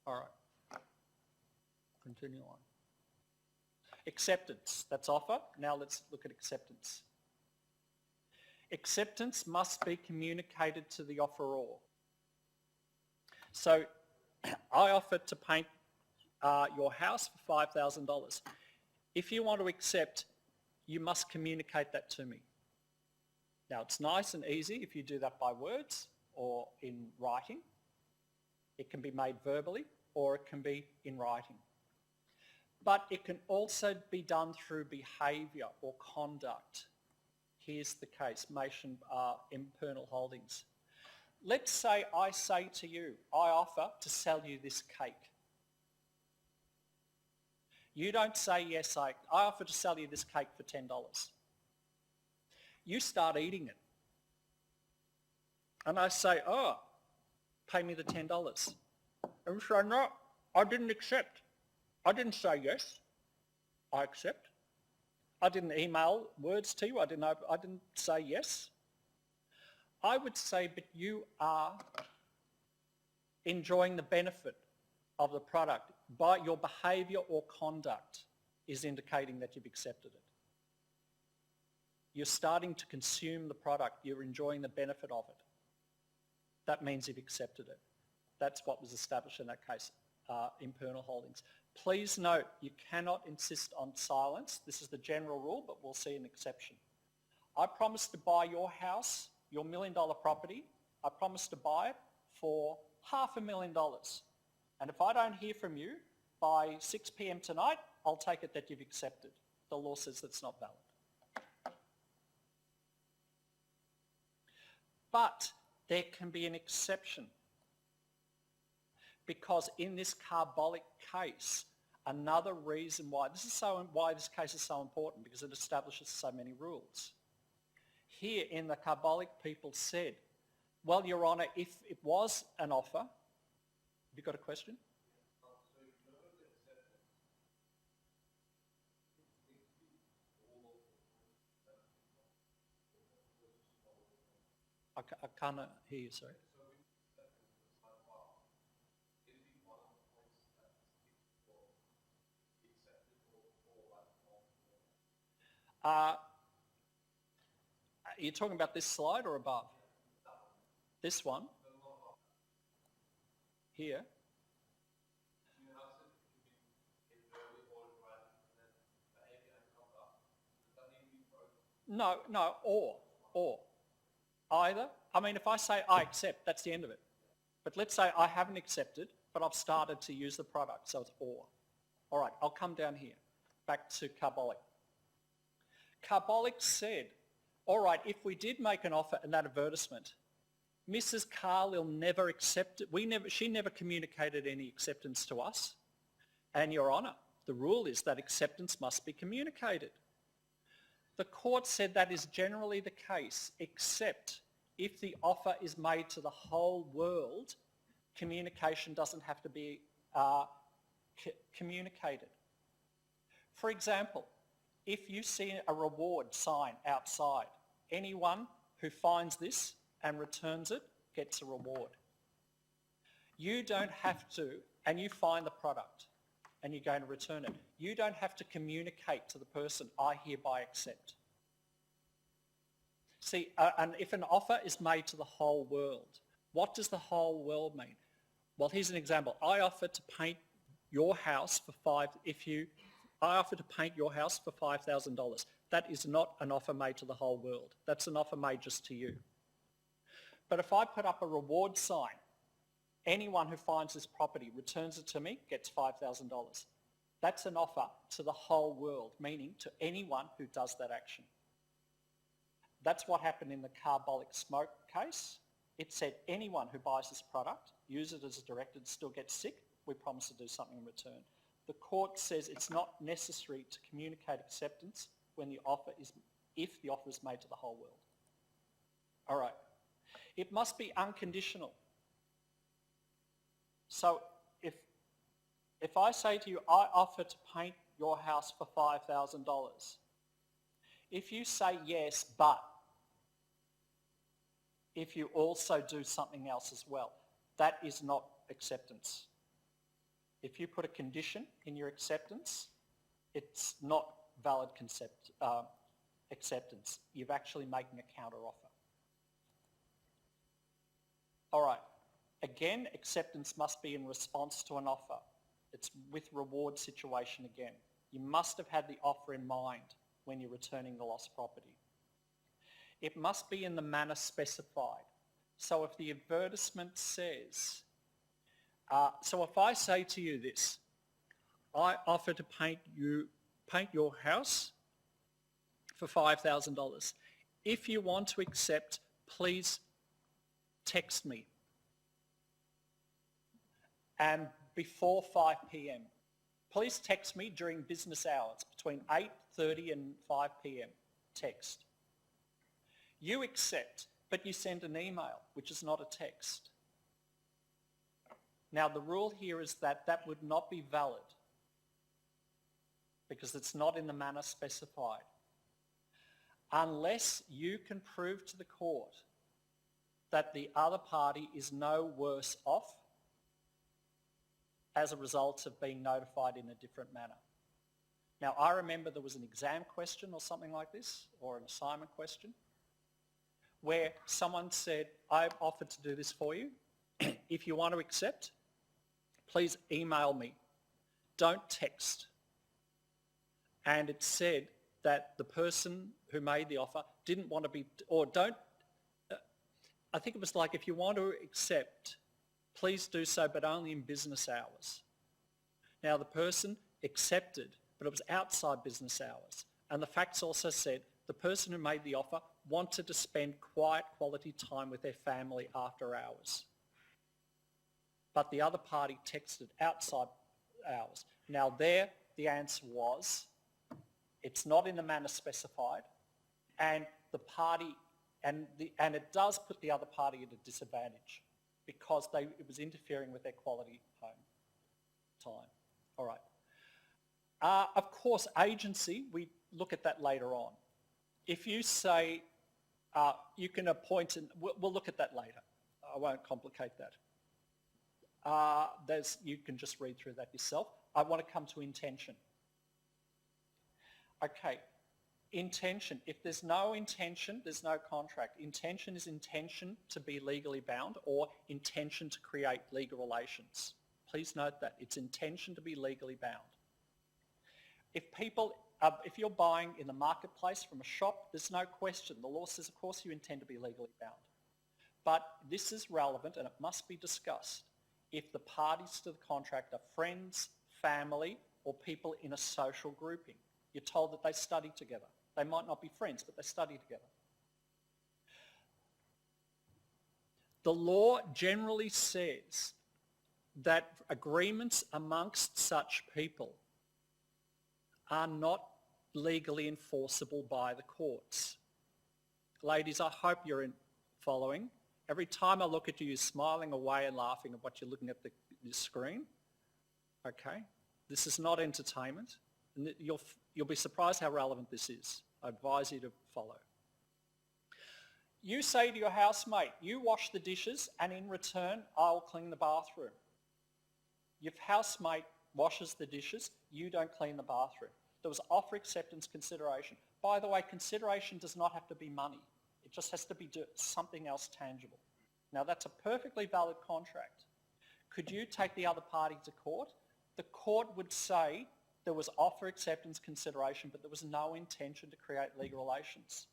All right, continue on. Acceptance, that's offer. Now let's look at acceptance. Acceptance must be communicated to the offeror. So I offered to paint your house for $5,000. If you want to accept, you must communicate that to me. Now it's nice and easy if you do that by words or in writing. It can be made verbally or it can be in writing. But it can also be done through behaviour or conduct. Here's the case, Mason Internal Holdings. Let's say I say to you, I offer to sell you this cake. You don't say, yes, I offer to sell you this cake for $10. You start eating it. And I say, oh, pay me the $10. And you say, no, I didn't accept. I didn't say yes. I accept. I didn't email words to you. I didn't say yes. I would say, but you are enjoying the benefit of the product by your behaviour or conduct is indicating that you've accepted it. You're starting to consume the product. You're enjoying the benefit of it. That means you've accepted it. That's what was established in that case, Internal Holdings. Please note, you cannot insist on silence. This is the general rule, but we'll see an exception. I promise to buy your house, your $1 million property. I promise to buy it for $500,000. And if I don't hear from you by 6 p.m. tonight, I'll take it that you've accepted. The law says that's not valid. But there can be an exception. Because in this carbolic case, another reason why this case is so important, because it establishes so many rules. Here in the carbolic, people said, well, Your Honour, if it was an offer, have you got a question? I can't hear you, sorry. You're talking about this slide or above? This one? Here? No, or. Either. I mean, if I say I accept, that's the end of it. But let's say I haven't accepted, but I've started to use the product, so it's or. All right, I'll come down here, back to carbolic. Carbolic said, all right, if we did make an offer in that advertisement, Mrs. Carlisle never accepted, she never communicated any acceptance to us. And Your Honour, the rule is that acceptance must be communicated. The court said that is generally the case, except if the offer is made to the whole world, communication doesn't have to be communicated. For example, if you see a reward sign outside, anyone who finds this and returns it gets a reward. You don't have to, and you find the product and you're going to return it, you don't have to communicate to the person, I hereby accept. See, and if an offer is made to the whole world, what does the whole world mean? Well, here's an example. I offer to paint your house for I offer to paint your house for $5,000. That is not an offer made to the whole world. That's an offer made just to you. But if I put up a reward sign, anyone who finds this property, returns it to me, gets $5,000. That's an offer to the whole world, meaning to anyone who does that action. That's what happened in the carbolic smoke case. It said anyone who buys this product, use it as directed, still gets sick, we promise to do something in return. The court says it's not necessary to communicate acceptance when if the offer is made to the whole world. All right. It must be unconditional. So if I say to you, I offer to paint your house for $5,000, if you say yes, but if you also do something else as well, that is not acceptance. If you put a condition in your acceptance, it's not valid acceptance. You're actually making a counter-offer. All right. Again, acceptance must be in response to an offer. It's with reward situation again. You must have had the offer in mind when you're returning the lost property. It must be in the manner specified. So if the advertisement says, so if I say to you this, I offer to paint your house for $5,000. If you want to accept, please text me. And before 5 p.m. Please text me during business hours between 8:30 and 5 p.m. Text. You accept, but you send an email, which is not a text. Now the rule here is that that would not be valid because it's not in the manner specified. Unless you can prove to the court that the other party is no worse off as a result of being notified in a different manner. Now, I remember there was an exam question or something like this, or an assignment question, where someone said, I've offered to do this for you. If you want to accept, please email me. Don't text. And it said that the person who made the offer didn't want to be, or don't, I think it was like, if you want to accept, please do so, but only in business hours. Now, the person accepted, but it was outside business hours. And the facts also said the person who made the offer wanted to spend quiet, quality time with their family after hours. But the other party texted outside hours. Now, there, the answer was, it's not in the manner specified, and the party, and it does put the other party at a disadvantage, because it was interfering with their quality home time. All right. Of course, agency, we look at that later on. If you say you can appoint, we'll look at that later. I won't complicate that. You can just read through that yourself. I want to come to intention. Okay. Intention. If there's no intention, there's no contract. Intention is intention to be legally bound or intention to create legal relations. Please note that. It's intention to be legally bound. If you're buying in the marketplace from a shop, there's no question. The law says, of course, you intend to be legally bound. But this is relevant and it must be discussed if the parties to the contract are friends, family, or people in a social grouping. You're told that they study together. They might not be friends, but they study together. The law generally says that agreements amongst such people are not legally enforceable by the courts. Ladies, I hope you're following. Every time I look at you, you're smiling away and laughing at what you're looking at the screen. Okay? This is not entertainment. And you'll be surprised how relevant this is. I advise you to follow. You say to your housemate, you wash the dishes and in return, I'll clean the bathroom. Your housemate washes the dishes, you don't clean the bathroom. There was offer acceptance consideration. By the way, consideration does not have to be money. It just has to be something else tangible. Now that's a perfectly valid contract. Could you take the other party to court? the court would say there was offer acceptance consideration, but there was no intention to create legal relations.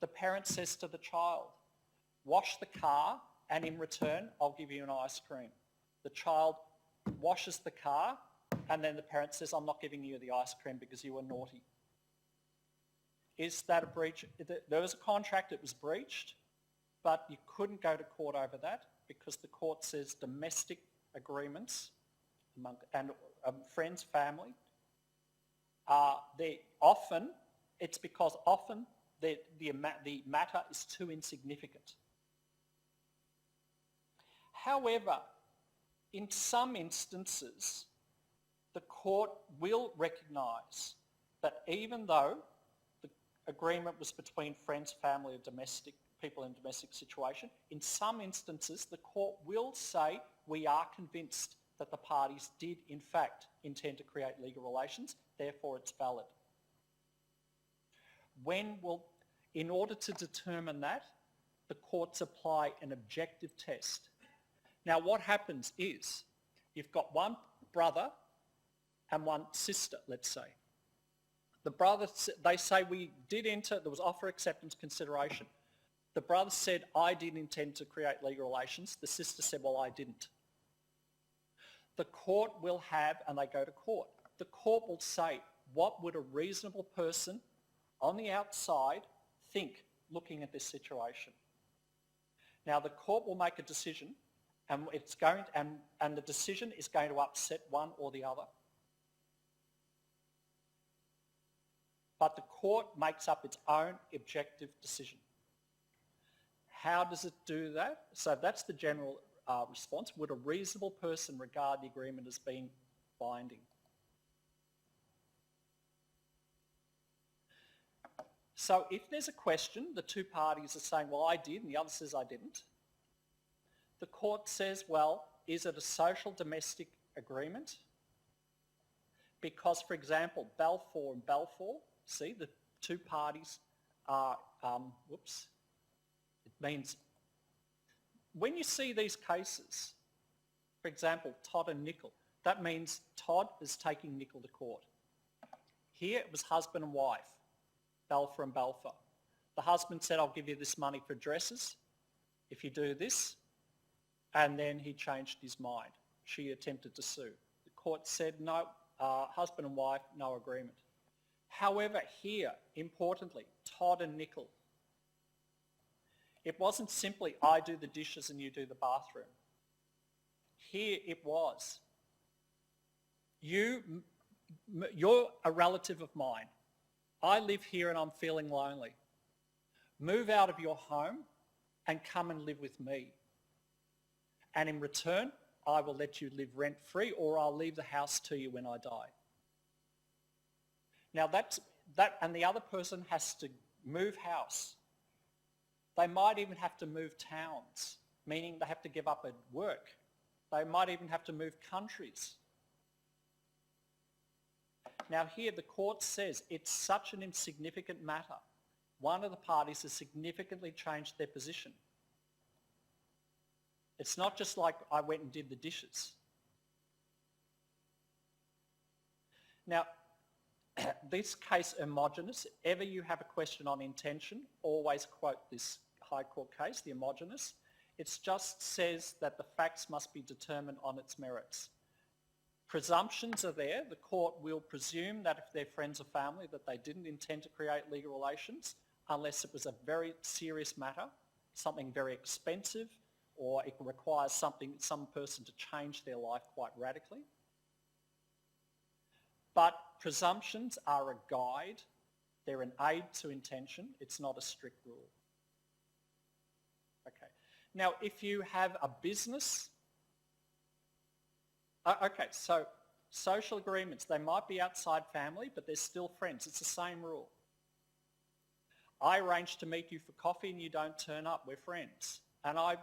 The parent says to the child, wash the car and in return, I'll give you an ice cream. The child washes the car and then the parent says, I'm not giving you the ice cream because you were naughty. Is that a breach? There was a contract, it was breached, but you couldn't go to court over that because the court says domestic agreements among, and friends, family, it's because often the matter is too insignificant. However, in some instances, the court will recognise that even though the agreement was between friends, family, or domestic people in a domestic situation, in some instances the court will say we are convinced that the parties did in fact intend to create legal relations, therefore it's valid. In order to determine that, the courts apply an objective test. Now what happens is, you've got one brother and one sister, let's say. The brother, they say we did enter, there was offer acceptance consideration. The brother said, I didn't intend to create legal relations. The sister said, well, I didn't. The court will have, and they go to court, the court will say, what would a reasonable person on the outside think looking at this situation? Now the court will make a decision and the decision is going to upset one or the other. But the court makes up its own objective decision. How does it do that? So that's the general response. Would a reasonable person regard the agreement as being binding? So if there's a question, the two parties are saying, well, I did, and the other says I didn't. The court says, well, is it a social domestic agreement? Because, for example, Balfour and Balfour, see, the two parties are, it means, when you see these cases, for example, Todd and Nickel, that means Todd is taking Nickel to court. Here it was husband and wife, Balfour and Balfour. The husband said, I'll give you this money for dresses if you do this. And then he changed his mind. She attempted to sue. The court said, no, husband and wife, no agreement. However, here, importantly, Todd and Nickel, it wasn't simply I do the dishes and you do the bathroom. Here it was. You're a relative of mine. I live here and I'm feeling lonely. Move out of your home and come and live with me. And in return, I will let you live rent-free or I'll leave the house to you when I die. Now and the other person has to move house. They might even have to move towns, meaning they have to give up at work. They might even have to move countries. Now here the court says it's such an insignificant matter. One of the parties has significantly changed their position. It's not just like I went and did the dishes. Now, this case homogenous, ever you have a question on intention, always quote this High Court case, the homogenous. It just says that the facts must be determined on its merits. Presumptions are there. The court will presume that if they're friends or family that they didn't intend to create legal relations unless it was a very serious matter, something very expensive, or it requires some person to change their life quite radically. But presumptions are a guide. They're an aid to intention. It's not a strict rule. Okay. Now, if you have a business, okay, so social agreements, they might be outside family, but they're still friends. It's the same rule. I arranged to meet you for coffee and you don't turn up. We're friends. And I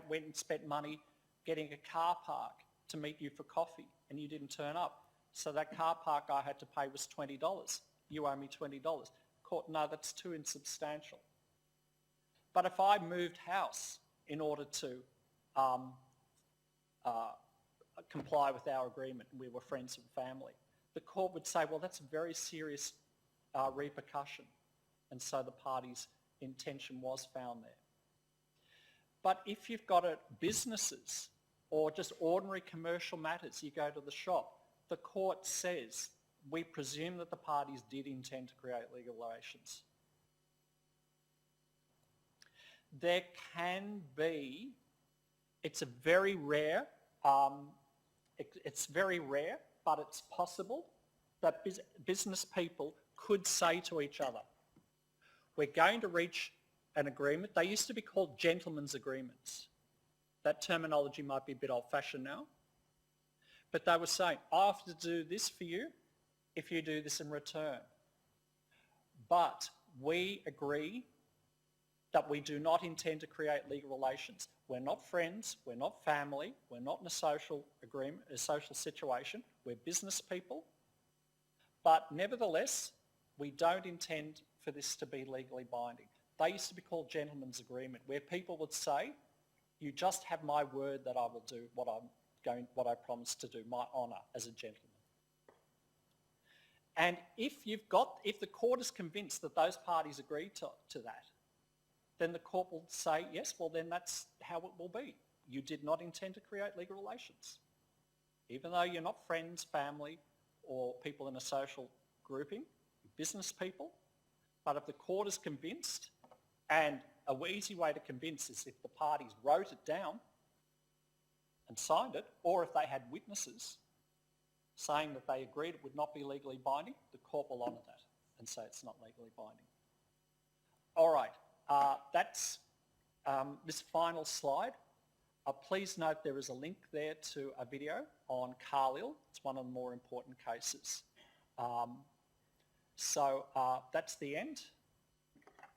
went and spent money getting a car park to meet you for coffee and you didn't turn up. So that car park I had to pay was $20. You owe me $20. Court, no, that's too insubstantial. But if I moved house in order to comply with our agreement and we were friends and family. The court would say, well, that's a very serious repercussion. And so the party's intention was found there. But if you've got businesses or just ordinary commercial matters, you go to the shop, the court says, we presume that the parties did intend to create legal relations. There can be, it's a very rare, it's very rare, but it's possible that business people could say to each other, we're going to reach an agreement. They used to be called gentlemen's agreements. That terminology might be a bit old-fashioned now. But they were saying, I have to do this for you if you do this in return. But we agree that we do not intend to create legal relations. We're not friends, we're not family, we're not in a social agreement, a social situation. We're business people. But nevertheless, we don't intend for this to be legally binding. They used to be called gentlemen's agreement, where people would say, you just have my word that I will do what I promised to do, my honour as a gentleman. And if the court is convinced that those parties agree to that, then the court will say, yes, well then that's how it will be. You did not intend to create legal relations. Even though you're not friends, family, or people in a social grouping, business people, but if the court is convinced, and an easy way to convince is if the parties wrote it down and signed it, or if they had witnesses saying that they agreed it would not be legally binding, the court will honour that and say it's not legally binding. All right, that's this final slide. Please note there is a link there to a video on Carlisle. It's one of the more important cases. That's the end.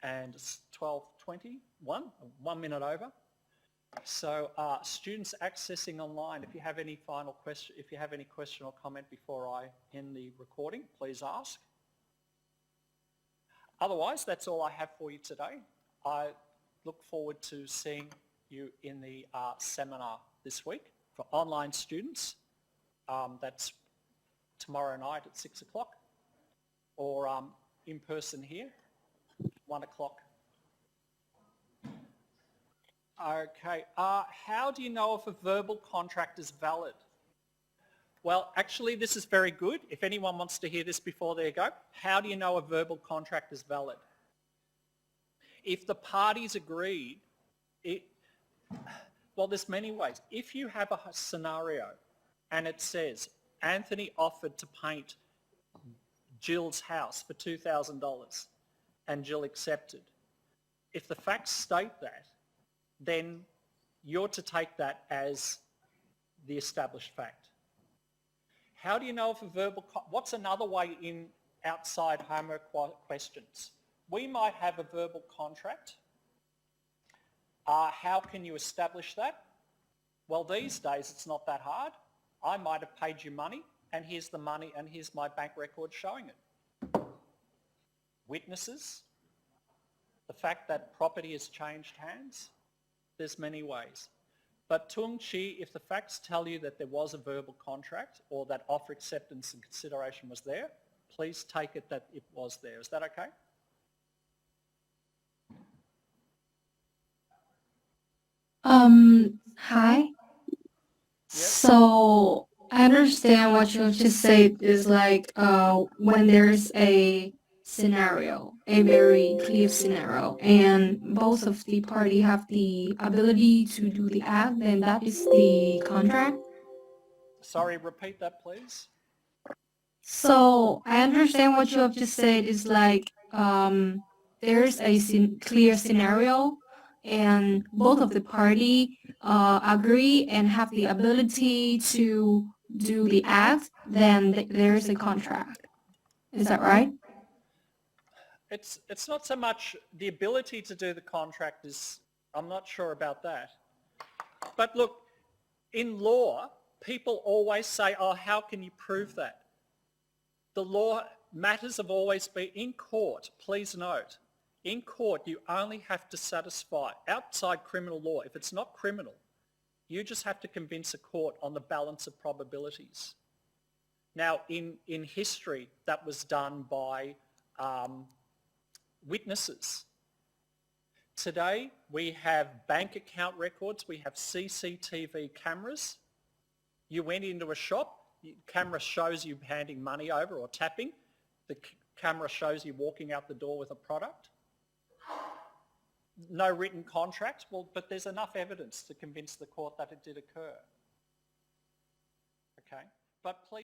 And it's 12:21, 1 minute over. So students accessing online, if you have any final question, if you have any question or comment before I end the recording, please ask. Otherwise, that's all I have for you today. I look forward to seeing you in the seminar this week for online students. That's tomorrow night at 6 o'clock, or in person here, 1 o'clock. Okay, how do you know if a verbal contract is valid? Well, actually, this is very good. If anyone wants to hear this before they go, how do you know a verbal contract is valid? If the parties agreed, well, there's many ways. If you have a scenario and it says, Anthony offered to paint Jill's house for $2,000 and Jill accepted. If the facts state that, then you're to take that as the established fact. How do you know if a verbal, what's another way in outside homework questions? We might have a verbal contract. How can you establish that? Well, these days it's not that hard. I might have paid you money, and here's the money, and here's my bank record showing it. Witnesses, the fact that property has changed hands, there's many ways. But Tung Chi, if the facts tell you that there was a verbal contract or that offer acceptance and consideration was there, please take it that it was there. Is that okay? Hi. Yep. So I understand what you just said is like when there's a scenario, a very clear scenario, and both of the party have the ability to do the act, then that is the contract. Sorry, repeat that, please. So I understand what you have just said is like there's a clear scenario, and both of the party agree and have the ability to do the act, then there's a contract. Is that right? It's not so much the ability to do the contract is, I'm not sure about that. But look, in law, people always say, oh, how can you prove that? The law matters have always been in court, please note. In court, you only have to satisfy, outside criminal law, if it's not criminal, You just have to convince a court on the balance of probabilities. Now, in history, that was done by witnesses. Today, we have bank account records, we have CCTV cameras. You went into a shop, the camera shows you handing money over or tapping. The camera shows you walking out the door with a product. No written contract, well, but there's enough evidence to convince the court that it did occur. Okay, but please.